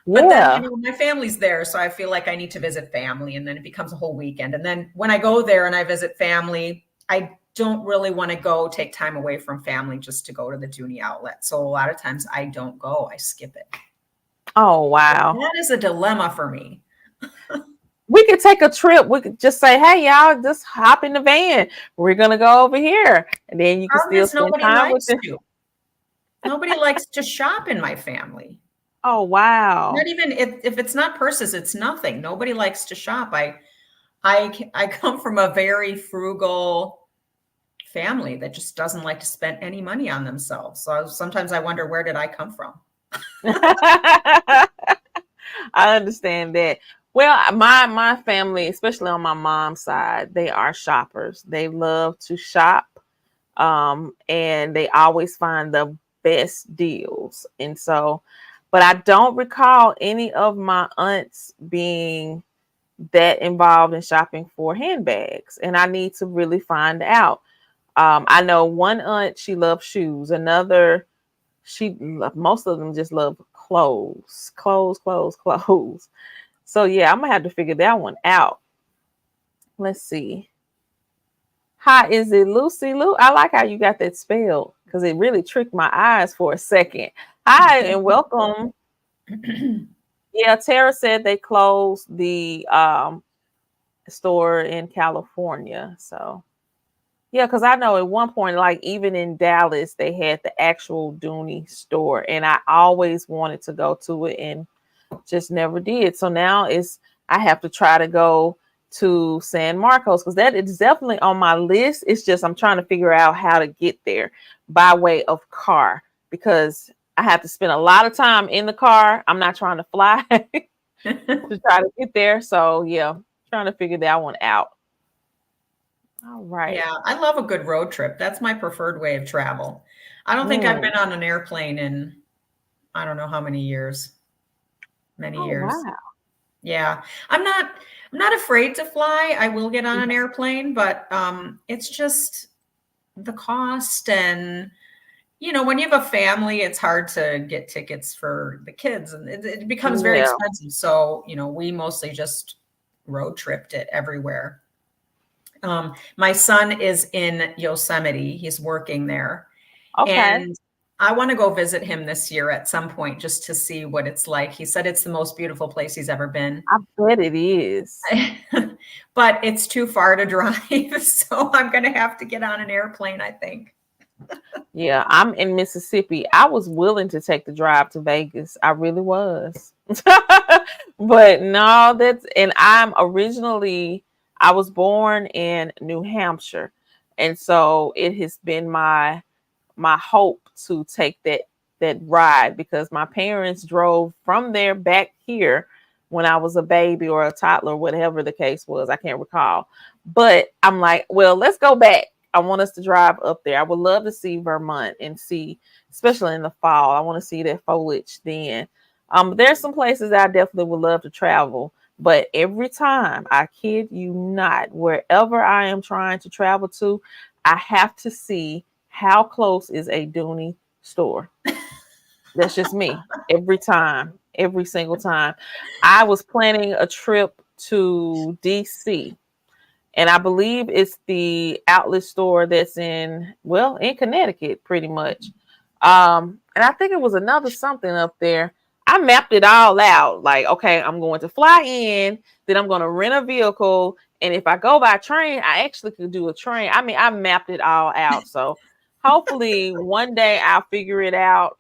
B: then, you
A: Yeah.
B: know, my family's there. So I feel like I need to visit family and then it becomes a whole weekend. And then when I go there and I visit family, I don't really want to go take time away from family just to go to the Dooney outlet. So a lot of times I don't go, I skip it.
A: Oh wow.
B: That is a dilemma for me.
A: We could take a trip. We could just say, hey, y'all, just hop in the van. We're gonna go over here. And then you can
B: Problem
A: still
B: is
A: spend
B: nobody
A: time with
B: likes
A: them.
B: to. Nobody likes to shop in my family.
A: Oh wow.
B: Not even if it's not purses, it's nothing. Nobody likes to shop. I I come from a very frugal family that just doesn't like to spend any money on themselves. So sometimes I wonder, where did I come from?
A: I understand that. Well, my family, especially on my mom's side, they are shoppers. They love to shop, and they always find the best deals. And so, but I don't recall any of my aunts being that involved in shopping for handbags, and I need to really find out. I know one aunt, she loves shoes. Another, most of them just love clothes. So yeah, I'm gonna have to figure that one out. Let's see. Hi, is it Lucy Lou? I like how you got that spelled because it really tricked my eyes for a second. Hi and welcome. Yeah, Tara said they closed the store in California. So yeah, because I know at one point, like even in Dallas, they had the actual Dooney store, and I always wanted to go to it and just never did. So now I have to try to go to San Marcos because that is definitely on my list. It's just I'm trying to figure out how to get there by way of car because I have to spend a lot of time in the car. I'm not trying to fly to try to get there. So yeah, trying to figure that one out. All right.
B: Yeah, I love a good road trip. That's my preferred way of travel. I don't think I've been on an airplane in I don't know how many years. Many
A: Oh
B: years.
A: wow.
B: Yeah. I'm not afraid to fly. I will get on an airplane, but it's just the cost and when you have a family, it's hard to get tickets for the kids and it becomes very
A: Yeah.
B: expensive. So, we mostly just road tripped it everywhere. My son is in Yosemite. He's working there.
A: Okay.
B: And I want to go visit him this year at some point just to see what it's like. He said it's the most beautiful place he's ever been.
A: I bet it is.
B: But it's too far to drive. So I'm going to have to get on an airplane, I think.
A: Yeah, I'm in Mississippi. I was willing to take the drive to Vegas. I really was. But no, and I was born in New Hampshire. And so it has been my hope to take that ride because my parents drove from there back here when I was a baby or a toddler, whatever the case was. I can't recall. But I'm like, well, let's go back. I want us to drive up there. I would love to see Vermont and see, especially in the fall. I want to see that foliage then. There's some places I definitely would love to travel, but every time, I kid you not, wherever I am trying to travel to, I have to see how close is a Dooney store. That's just me. Every time, every single time. I was planning a trip to DC, and I believe it's the outlet store that's in Connecticut, pretty much. And I think it was another something up there. I mapped it all out. Like, okay, I'm going to fly in, then I'm going to rent a vehicle, and if I go by train, I actually could do a train. I mean, I mapped it all out. So hopefully one day I'll figure it out.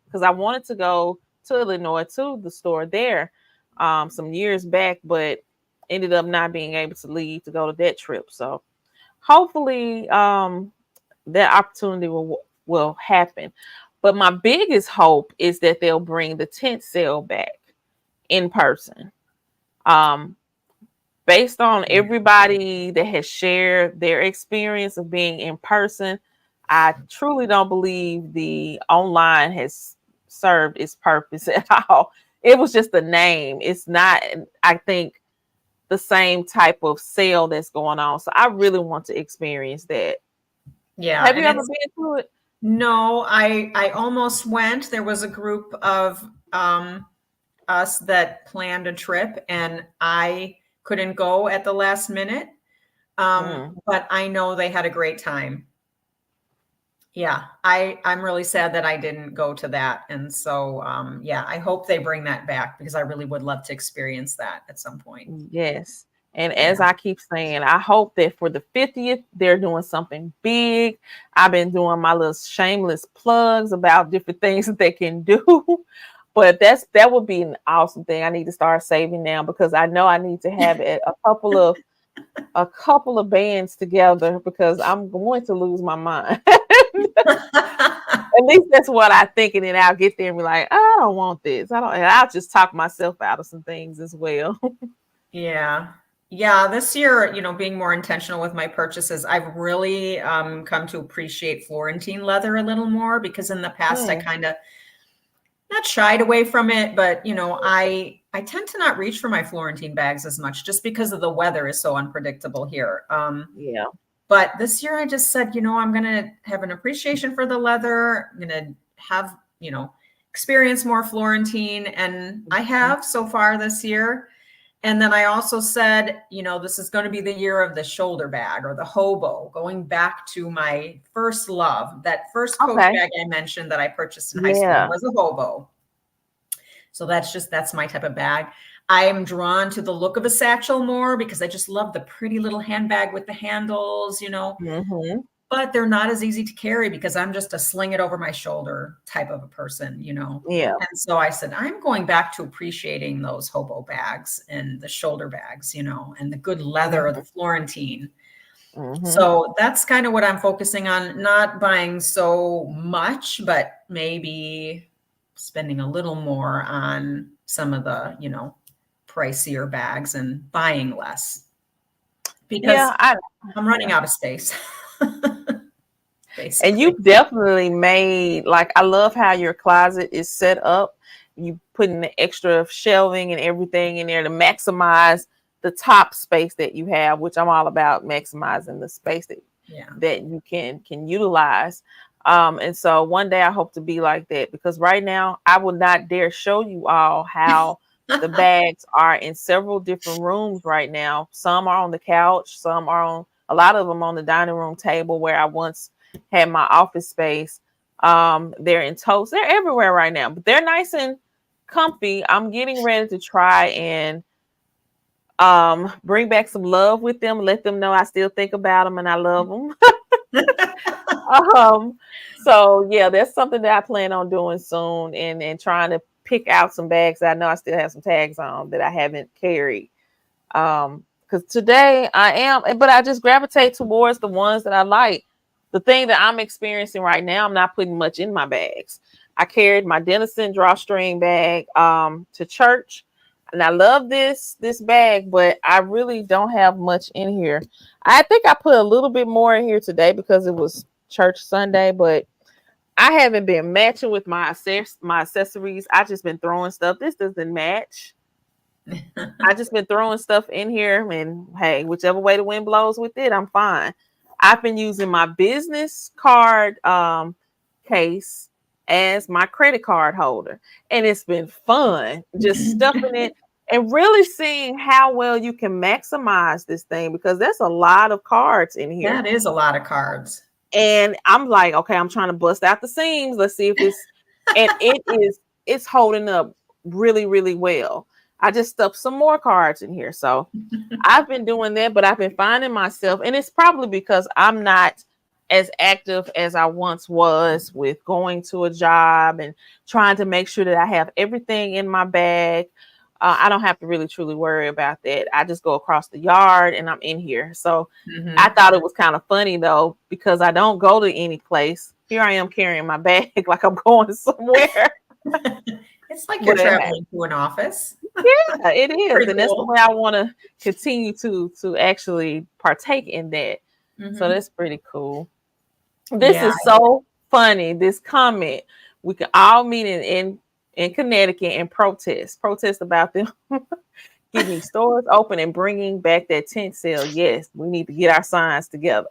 A: Because I wanted to go to Illinois to the store there, some years back, but ended up not being able to leave to go to that trip. So hopefully that opportunity will happen. But my biggest hope is that they'll bring the tent sale back in person. Um, Based on everybody that has shared their experience of being in person, I truly don't believe the online has served its purpose at all. It was just a name. It's not, I think, the same type of sale that's going on. So I really want to experience that.
B: Yeah.
A: Have you ever been to it?
B: No, I almost went. There was a group of us that planned a trip and I couldn't go at the last minute. But I know they had a great time. Yeah, I'm really sad that I didn't go to that. And so, yeah, I hope they bring that back because I really would love to experience that at some point.
A: Yes. And as I keep saying, I hope that for the 50th, they're doing something big. I've been doing my little shameless plugs about different things that they can do. But that would be an awesome thing. I need to start saving now because I know I need to have a couple of a couple of bands together because I'm going to lose my mind. At least that's what I think, and then I'll get there and be like, I don't want this. I don't, and I'll just talk myself out of some things as well.
B: Yeah. Yeah, this year, being more intentional with my purchases, I've really come to appreciate Florentine leather a little more, because in the past I
A: Mm,
B: kind of not shied away from it, but I tend to not reach for my Florentine bags as much, just because of the weather is so unpredictable here.
A: yeah.
B: But this year I just said, I'm going to have an appreciation for the leather. I'm going to have, experience more Florentine. And I have so far this year. And then I also said, this is going to be the year of the shoulder bag, or the hobo, going back to my first love. That first Coach
A: Okay.
B: bag I mentioned that I purchased in high school
A: Yeah.
B: was a hobo. So that's my type of bag. I am drawn to the look of a satchel more, because I just love the pretty little handbag with the handles,
A: Hmm.
B: but they're not as easy to carry, because I'm just a sling it over my shoulder type of a person.
A: Yeah.
B: And so I said, I'm going back to appreciating those hobo bags and the shoulder bags, and the good leather of the Florentine.
A: Hmm.
B: So that's kind of what I'm focusing on, not buying so much, but maybe spending a little more on some of the, pricier bags, and buying less, because
A: Yeah. I
B: I'm running
A: yeah.
B: out of space.
A: And
B: Basically.
A: you definitely made, like, I love how your closet is set up. You put in the extra shelving and everything in there to maximize the top space that you have, which I'm all about, maximizing the space that
B: Yeah.
A: you can utilize. And so one day I hope to be like that, because right now I would not dare show you all how the bags are in several different rooms right now. Some are on the couch, some are on, a lot of them on the dining room table where I once had my office space. They're in totes. They're everywhere right now, but they're nice and comfy. I'm getting ready to try and bring back some love with them, let them know I still think about them and I love them. um so yeah, that's something that I plan on doing soon, and trying to pick out some bags that I know I still have some tags on that I haven't carried. Because today I am, but I just gravitate towards the ones that I like. The thing that I'm experiencing right now, I'm not putting much in my bags. I carried my Dennison drawstring bag to church, and I love this bag, but I really don't have much in here. I think I put a little bit more in here today because it was church Sunday, but I haven't been matching with my accessories. I just been throwing stuff. This doesn't match. I just been throwing stuff in here, and hey, whichever way the wind blows with it, I'm fine. I've been using my business card case as my credit card holder, and it's been fun just stuffing it and really seeing how well you can maximize this thing, because there's a lot of cards in here.
B: That is a lot of cards.
A: And I'm like, okay, I'm trying to bust out the seams. Let's see if it's, and it's holding up really, really well. I just stuffed some more cards in here. So I've been doing that, but I've been finding myself, and it's probably because I'm not as active as I once was with going to a job and trying to make sure that I have everything in my bag. I don't have to really truly worry about that. I just go across the yard and I'm in here. So I thought it was kind of funny though, because I don't go to any place. Here I am carrying my bag like I'm going somewhere.
B: It's like you're
A: But
B: traveling to an office.
A: yeah, it is,
B: Pretty
A: and that's the
B: cool.
A: way I want to continue to actually partake in that. So
B: Hmm.
A: that's pretty cool. This
B: Yeah.
A: is so funny. This comment, we can all meet in Connecticut and protest about them getting these stores open and bringing back that tent sale. Yes, we need to get our signs together.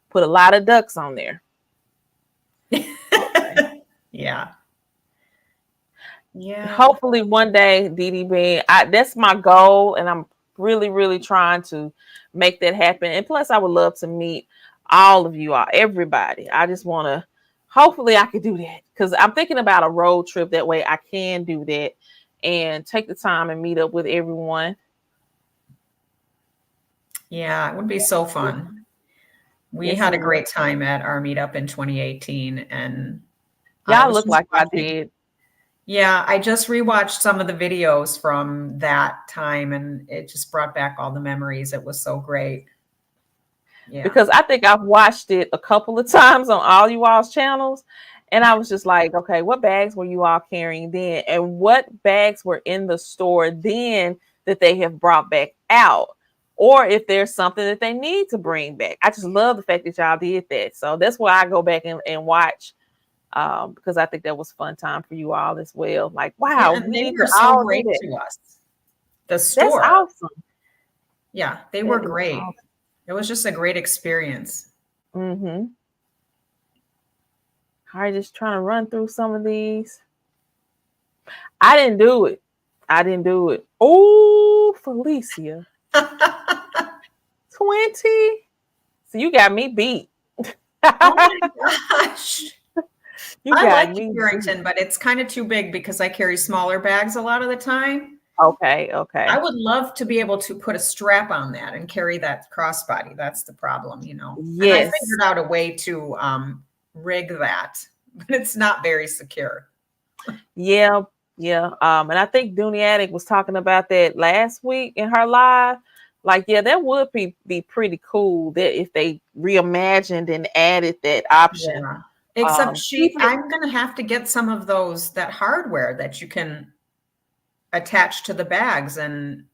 A: Put a lot of ducks on there. Okay.
B: Yeah. Yeah.
A: Hopefully one day, DDB, that's my goal, and I'm really, really trying to make that happen. And plus, I would love to meet all of you all, everybody. I just want to. Hopefully, I could do that, because I'm thinking about a road trip. That way, I can do that and take the time and meet up with everyone.
B: Yeah. It would be so fun. We
A: Yes,
B: had
A: it
B: a
A: would.
B: great time at our meetup in 2018, and I
A: Y'all
B: was
A: look
B: just
A: like I
B: watching.
A: did.
B: Yeah, I just rewatched some of the videos from that time and it just brought back all the memories. It was so great. Yeah.
A: Because I think I've watched it a couple of times on all you all's channels. And I was just like, okay, what bags were you all carrying then? And what bags were in the store then that they have brought back out? Or if there's something that they need to bring back. I just love the fact that y'all did that. So that's why I go back and watch, because I think that was fun time for you all as well. Like,
B: Yeah,
A: wow,
B: and
A: we
B: they
A: need
B: were
A: to
B: so
A: all do
B: great
A: that.
B: to us. The
A: That's
B: store.
A: awesome.
B: Yeah, they
A: That
B: were
A: is
B: great.
A: awesome.
B: It was just a great experience.
A: Mm-hmm. All right, just trying to run through some of these. I didn't do it. I didn't do it. Oh, Felicia. 20. So you got me beat.
B: Oh my gosh.
A: You
B: I
A: got
B: like
A: me
B: Carrington,
A: beat.
B: but it's kind of too big because I carry smaller bags a lot of the time.
A: Okay,
B: I
A: okay.
B: would love to be able to put a strap on that and carry that crossbody. That's the problem, you know. And I
A: Yes.
B: figured out a way to rig that, but it's not very secure.
A: Yeah, yeah. And I think Dooney Attic was talking about that last week in her live. Like, yeah, that would be pretty cool that if they reimagined and added that option.
B: Yeah. Except
A: Keep it.
B: I'm gonna have to get some of those that hardware that you can attach to the bags and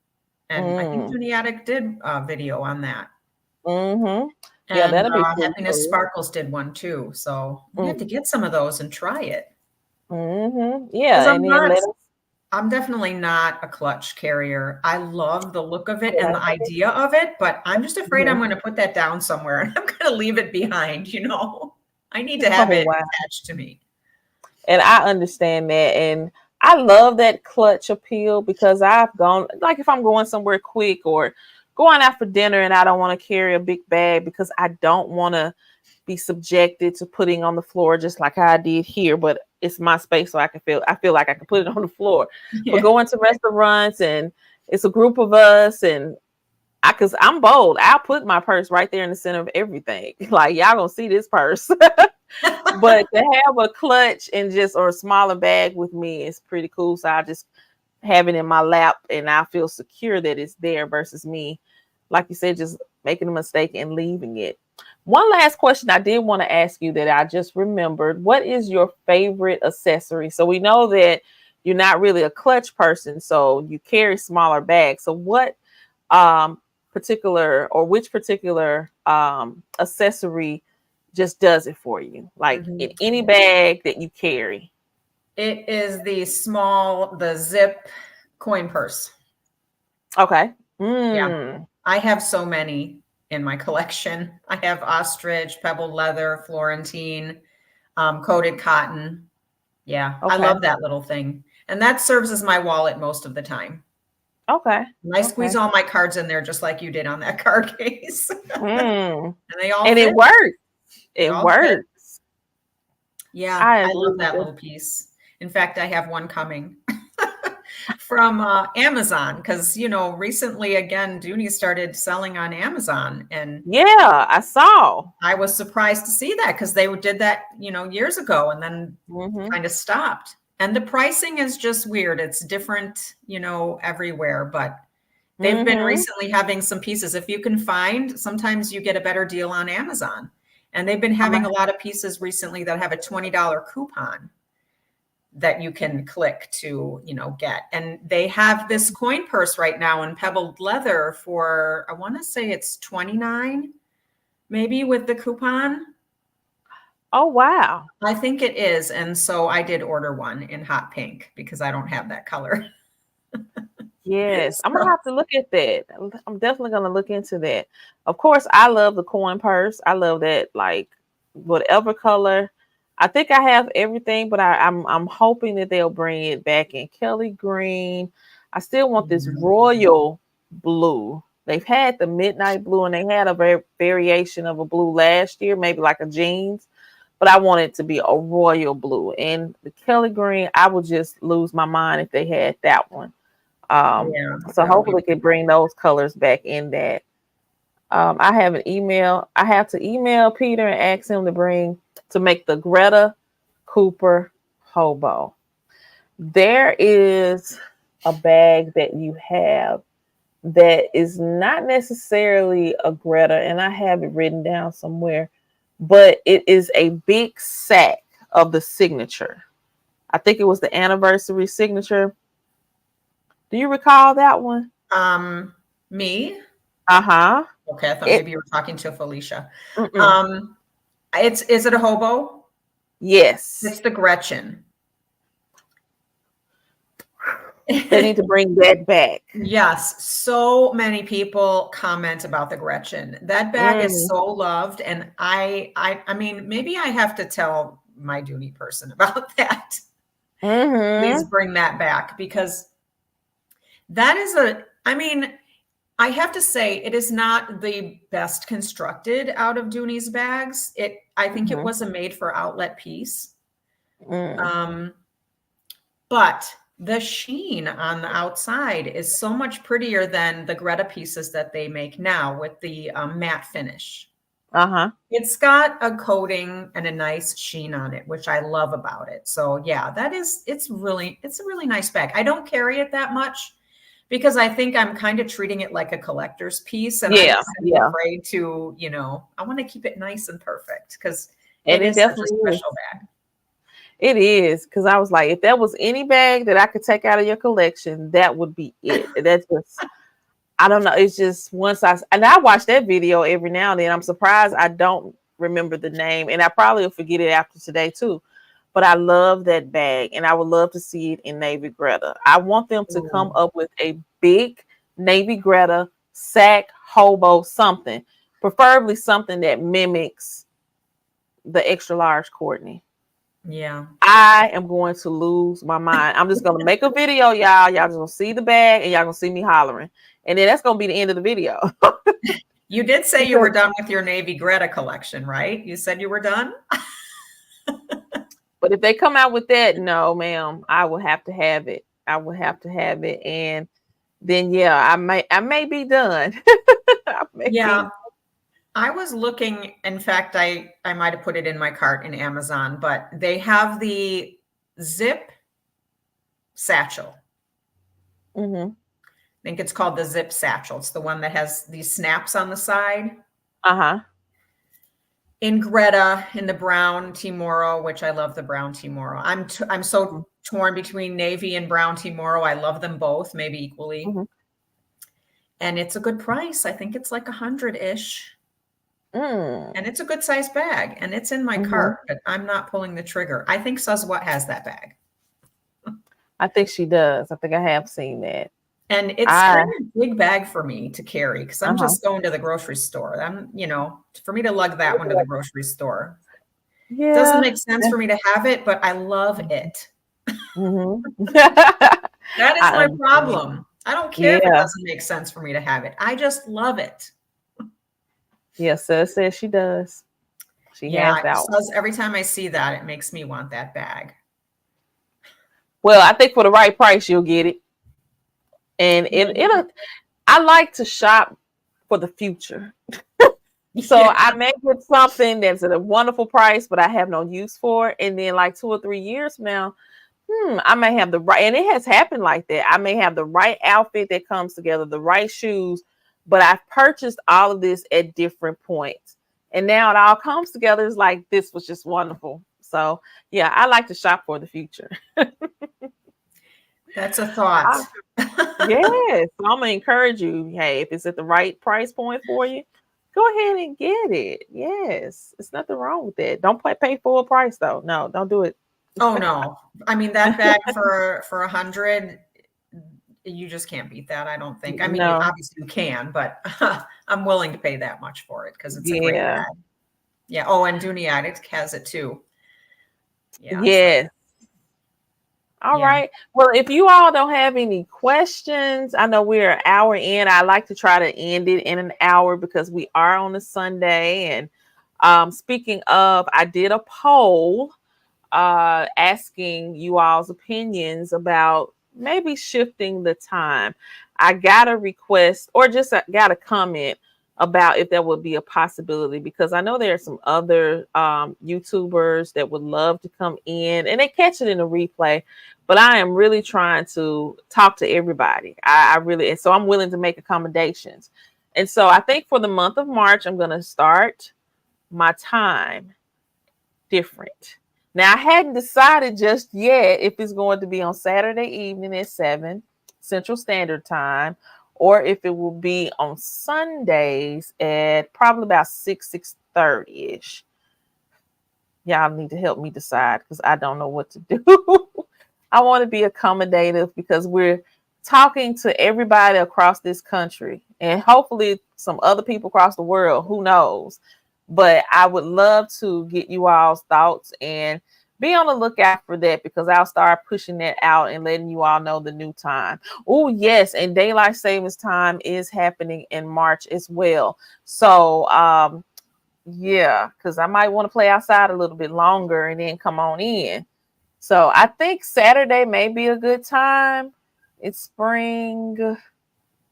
B: I think
A: Mm,
B: Dooney Attic did a video on that.
A: mm-hmm. Yeah,
B: And
A: that'll be pretty
B: Happiness
A: cool.
B: Sparkles did one too. So I'm gonna have to get some of those and try it.
A: Mm-hmm. Yeah,
B: Because
A: and then let us.
B: I'm definitely not a clutch carrier. I love the look of it and the
A: Yeah.
B: idea of it, but I'm just afraid I'm
A: Mhm.
B: going to put that down somewhere and I'm going to leave it behind, you know. I need to
A: Oh
B: have it
A: wow.
B: attached to me.
A: And I understand that. And I love that clutch appeal because I've gone, like, if I'm going somewhere quick or going out for dinner and I don't want to carry a big bag because I don't want to be subjected to putting on the floor just like I did here, but it's my space, so I feel like I can put it on the floor. But
B: Yeah.
A: going to restaurants and it's a group of us and cause I'm bold. I'll put my purse right there in the center of everything. Like, y'all gonna see this purse. But to have a clutch and just or a smaller bag with me is pretty cool. So I just have it in my lap and I feel secure that it's there versus me, like you said, just making a mistake and leaving it. One last question I did want to ask you that I just remembered. What is your favorite accessory? So we know that you're not really a clutch person, so you carry smaller bags. So what um particular or which particular accessory just does it for you, like in
B: Mhm.
A: any bag that you carry?
B: It is the zip coin purse.
A: Okay.
B: Yeah.
A: Mm.
B: I have so many in my collection. I have ostrich, pebbled leather, Florentine, coated cotton. Yeah, I
A: Okay.
B: love that little thing. And that serves as my wallet most of the time.
A: Okay.
B: And I squeeze
A: Okay.
B: all my cards in there just like you did on that card case.
A: Mm.
B: And they all
A: And
B: fit.
A: it works.
B: They
A: It
B: all fit.
A: works.
B: Yeah,
A: I
B: I
A: agree
B: love
A: with
B: that
A: that.
B: little piece. In fact, I have one coming from Amazon because, you know, recently again, Dooney started selling on Amazon. And
A: Yeah, I saw.
B: I was surprised to see that because they did that, you know, years ago and then
A: Mm-hmm.
B: kind of stopped. And the pricing is just weird. It's different, you know, everywhere, but they've been
A: Mm-hmm.
B: recently having some pieces. If you can find, sometimes you get a better deal on Amazon. And they've been
A: I'm
B: having
A: a,
B: a lot of pieces recently that have a $20 coupon that you can click to, you know, get. And they have this coin purse right now in pebbled leather for, I want to say it's 29, maybe with the coupon.
A: oh wow.
B: I think it is. And so I did order one in hot pink because I don't have that color.
A: Yes, I'm gonna
B: So,
A: have to look at that. I'm definitely gonna look into that. Of course, I love the coin purse. I love that, like whatever color. I think I have everything, but I'm hoping that they'll bring it back in Kelly green. I still want this
B: yeah.
A: royal blue. They've had the midnight blue, and they had a variation of a blue last year, maybe like a jeans. But I want it to be a royal blue, and the Kelly green. I would just lose my mind if they had that one.
B: Yeah,
A: So
B: that would be
A: hopefully we can bring those colors back in that. I have an email. I have to email Peter and ask him to make the Greta Cooper hobo. There is a bag that you have that is not necessarily a Greta, and I have it written down somewhere, but it is a big sack of the signature. I think it was the anniversary signature. Do you recall that one?
B: Me?
A: Uh-huh.
B: Okay, I thought
A: It
B: maybe you were talking to Felicia.
A: mm-mm.
B: Is it a hobo?
A: Yes.
B: It's the Gretchen.
A: They need to bring that back.
B: Yes, so many people comment about the Gretchen. That bag is
A: Mm.
B: so loved, and I mean, maybe I have to tell my Dooney person about that. Please
A: Mm-hmm.
B: bring that back because that is I mean, I have to say it is not the best constructed out of Dooney's bags. I think it
A: Mm-hmm.
B: was a made for outlet piece.
A: Mm.
B: But the sheen on the outside is so much prettier than the Greta pieces that they make now with the matte finish.
A: Uh-huh.
B: It's got a coating and a nice sheen on it, which I love about it. So yeah, it's a really nice bag. I don't carry it that much because I think I'm kind of treating it like a collector's piece. And I'm
A: Yeah,
B: kind of
A: yeah.
B: afraid to, I want to keep it nice and perfect because
A: And
B: it
A: it
B: is such a
A: definitely is.
B: special bag.
A: It is, because I was like, if there was any bag that I could take out of your collection, that would be it. That's just, I don't know. It's just and I watch that video every now and then. I'm surprised I don't remember the name, and I probably will forget it after today too. But I love that bag, and I would love to see it in Navy Greta. I want them to come
B: Ooh.
A: up with a big Navy Greta sack, hobo, something, preferably something that mimics the extra large Courtney.
B: Yeah.
A: I am going to lose my mind. I'm just gonna make a video, y'all. Y'all just gonna see the bag and y'all gonna see me hollering. And then that's gonna be the end of the video.
B: You did say you
A: Because
B: were done with your Navy Greta collection, right? You said you were done?
A: but if they come out with that, no, ma'am, I will have to have it. I will have to have it. And then yeah, I may be done. I may
B: Yeah.
A: be.
B: I was looking, in fact, I might have put it in my cart in Amazon, but they have the zip satchel.
A: Mm-hmm.
B: I think it's called the zip satchel. It's the one that has these snaps on the side.
A: Uh-huh.
B: In Greta, in the brown Timoro, which I love the brown Timoro. I'm so torn between navy and brown Timoro. I love them both, maybe equally.
A: Mm-hmm.
B: And it's a good price. I think it's like 100-ish.
A: Mm.
B: And it's a good size bag. And it's in my
A: Mm-hmm.
B: cart, but I'm not pulling the trigger. I think Suzwat has that bag.
A: I think she does. I think I have seen that.
B: And it's
A: I
B: kind of a big bag for me to carry because I'm
A: uh-huh.
B: just going to the grocery store. For me to lug that one to the grocery store. Doesn't
A: Yeah.
B: make sense for me to have it, but I love it.
A: Mm-hmm.
B: That is
A: I
B: my
A: understand.
B: problem. I don't care if it
A: Yeah.
B: doesn't make sense for me to have it. I just love it.
A: Yes, Sus says she does. She has
B: Yeah,
A: that one.
B: so every time I see that, it makes me want that bag.
A: Well, I think for the right price, you'll get it. And it'll. I like to shop for the future. So
B: Yeah.
A: I may get something that's at a wonderful price, but I have no use for it. And then like 2 or 3 years from now, I may have the right, and it has happened like that. I may have the right outfit that comes together, the right shoes, but I've purchased all of this at different points. And now it all comes together. It's like, this was just wonderful. So yeah, I like to shop for the future.
B: That's a thought.
A: Yes. So I'm gonna encourage you. Hey, if it's at the right price point for you, go ahead and get it. Yes. It's nothing wrong with that. Don't pay full price though. No, don't do it.
B: Oh no. I mean, that bag for 100, you just can't beat that, I don't think. I mean,
A: No.
B: obviously you can, but I'm willing to pay that much for it because it's a great
A: Yeah.
B: bag. Yeah. Oh, and Dooney Addict has it too. Yeah. So,
A: Yes. All
B: yeah.
A: right. Well, if you all don't have any questions, I know we're an hour in. I like to try to end it in an hour because we are on a Sunday. And speaking of, I did a poll asking you all's opinions about maybe shifting the time. I got a request or just got a comment about if there would be a possibility, because I know there are some other YouTubers that would love to come in and they catch it in a replay. But I am really trying to talk to everybody. I really, and so I'm willing to make accommodations. And so I think for the month of March, I'm going to start my time different. Now, I hadn't decided just yet if it's going to be on Saturday evening at 7 Central Standard Time, or if it will be on Sundays at probably about 6:30ish. Y'all need to help me decide because I don't know what to do. I want to be accommodative because we're talking to everybody across this country and hopefully some other people across the world. Who knows? But I would love to get you all's thoughts and be on the lookout for that, because I'll start pushing that out and letting you all know the new time. Oh, yes. And daylight savings time is happening in March as well. So, yeah, because I might want to play outside a little bit longer and then come on in. So I think Saturday may be a good time. It's spring.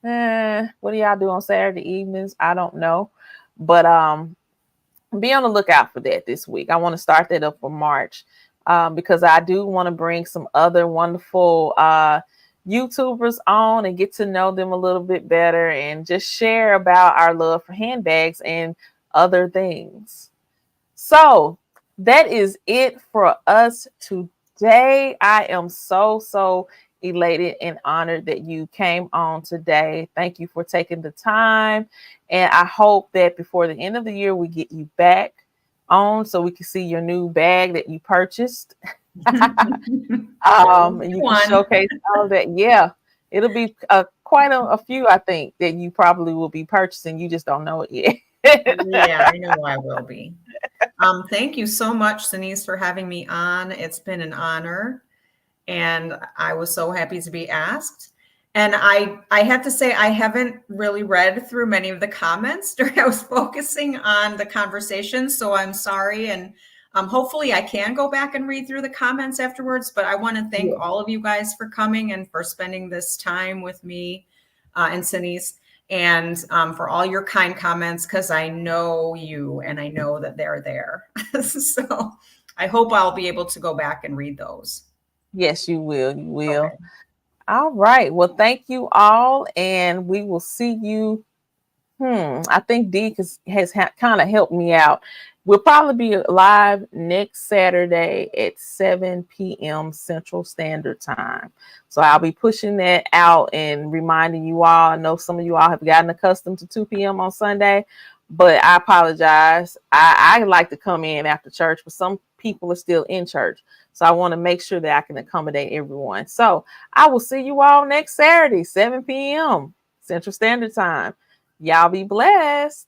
A: What do y'all do on Saturday evenings? I don't know. But be on the lookout for that this week. I want to start that up for March because I do want to bring some other wonderful YouTubers on and get to know them a little bit better and just share about our love for handbags and other things. So that is it for us today. I am so elated and honored that you came on today. Thank you for taking the time. And I hope that before the end of the year, we get you back on so we can see your new bag that you purchased. And you can showcase all of that. Yeah, it'll be quite a few, I think, that you probably will be purchasing. You just don't know it yet.
B: Yeah, I know I will be. Thank you so much, Denise, for having me on. It's been an honor. And I was so happy to be asked. And I have to say, I haven't really read through many of the comments during I was focusing on the conversation. So I'm sorry. And hopefully I can go back and read through the comments afterwards. But I want to thank all of you guys for coming and for spending this time with me and Denise, and for all your kind comments, because I know you and I know that they're there. So I hope I'll be able to go back and read those.
A: Yes, you will. You will. Okay. All right. Well, thank you all. And we will see you. I think Dee has kind of helped me out. We'll probably be live next Saturday at 7 p.m. Central Standard Time. So I'll be pushing that out and reminding you all. I know some of you all have gotten accustomed to 2 p.m. on Sunday, but I apologize. I like to come in after church, but some people are still in church. So I want to make sure that I can accommodate everyone. So I will see you all next Saturday, 7 p.m. Central Standard Time. Y'all be blessed.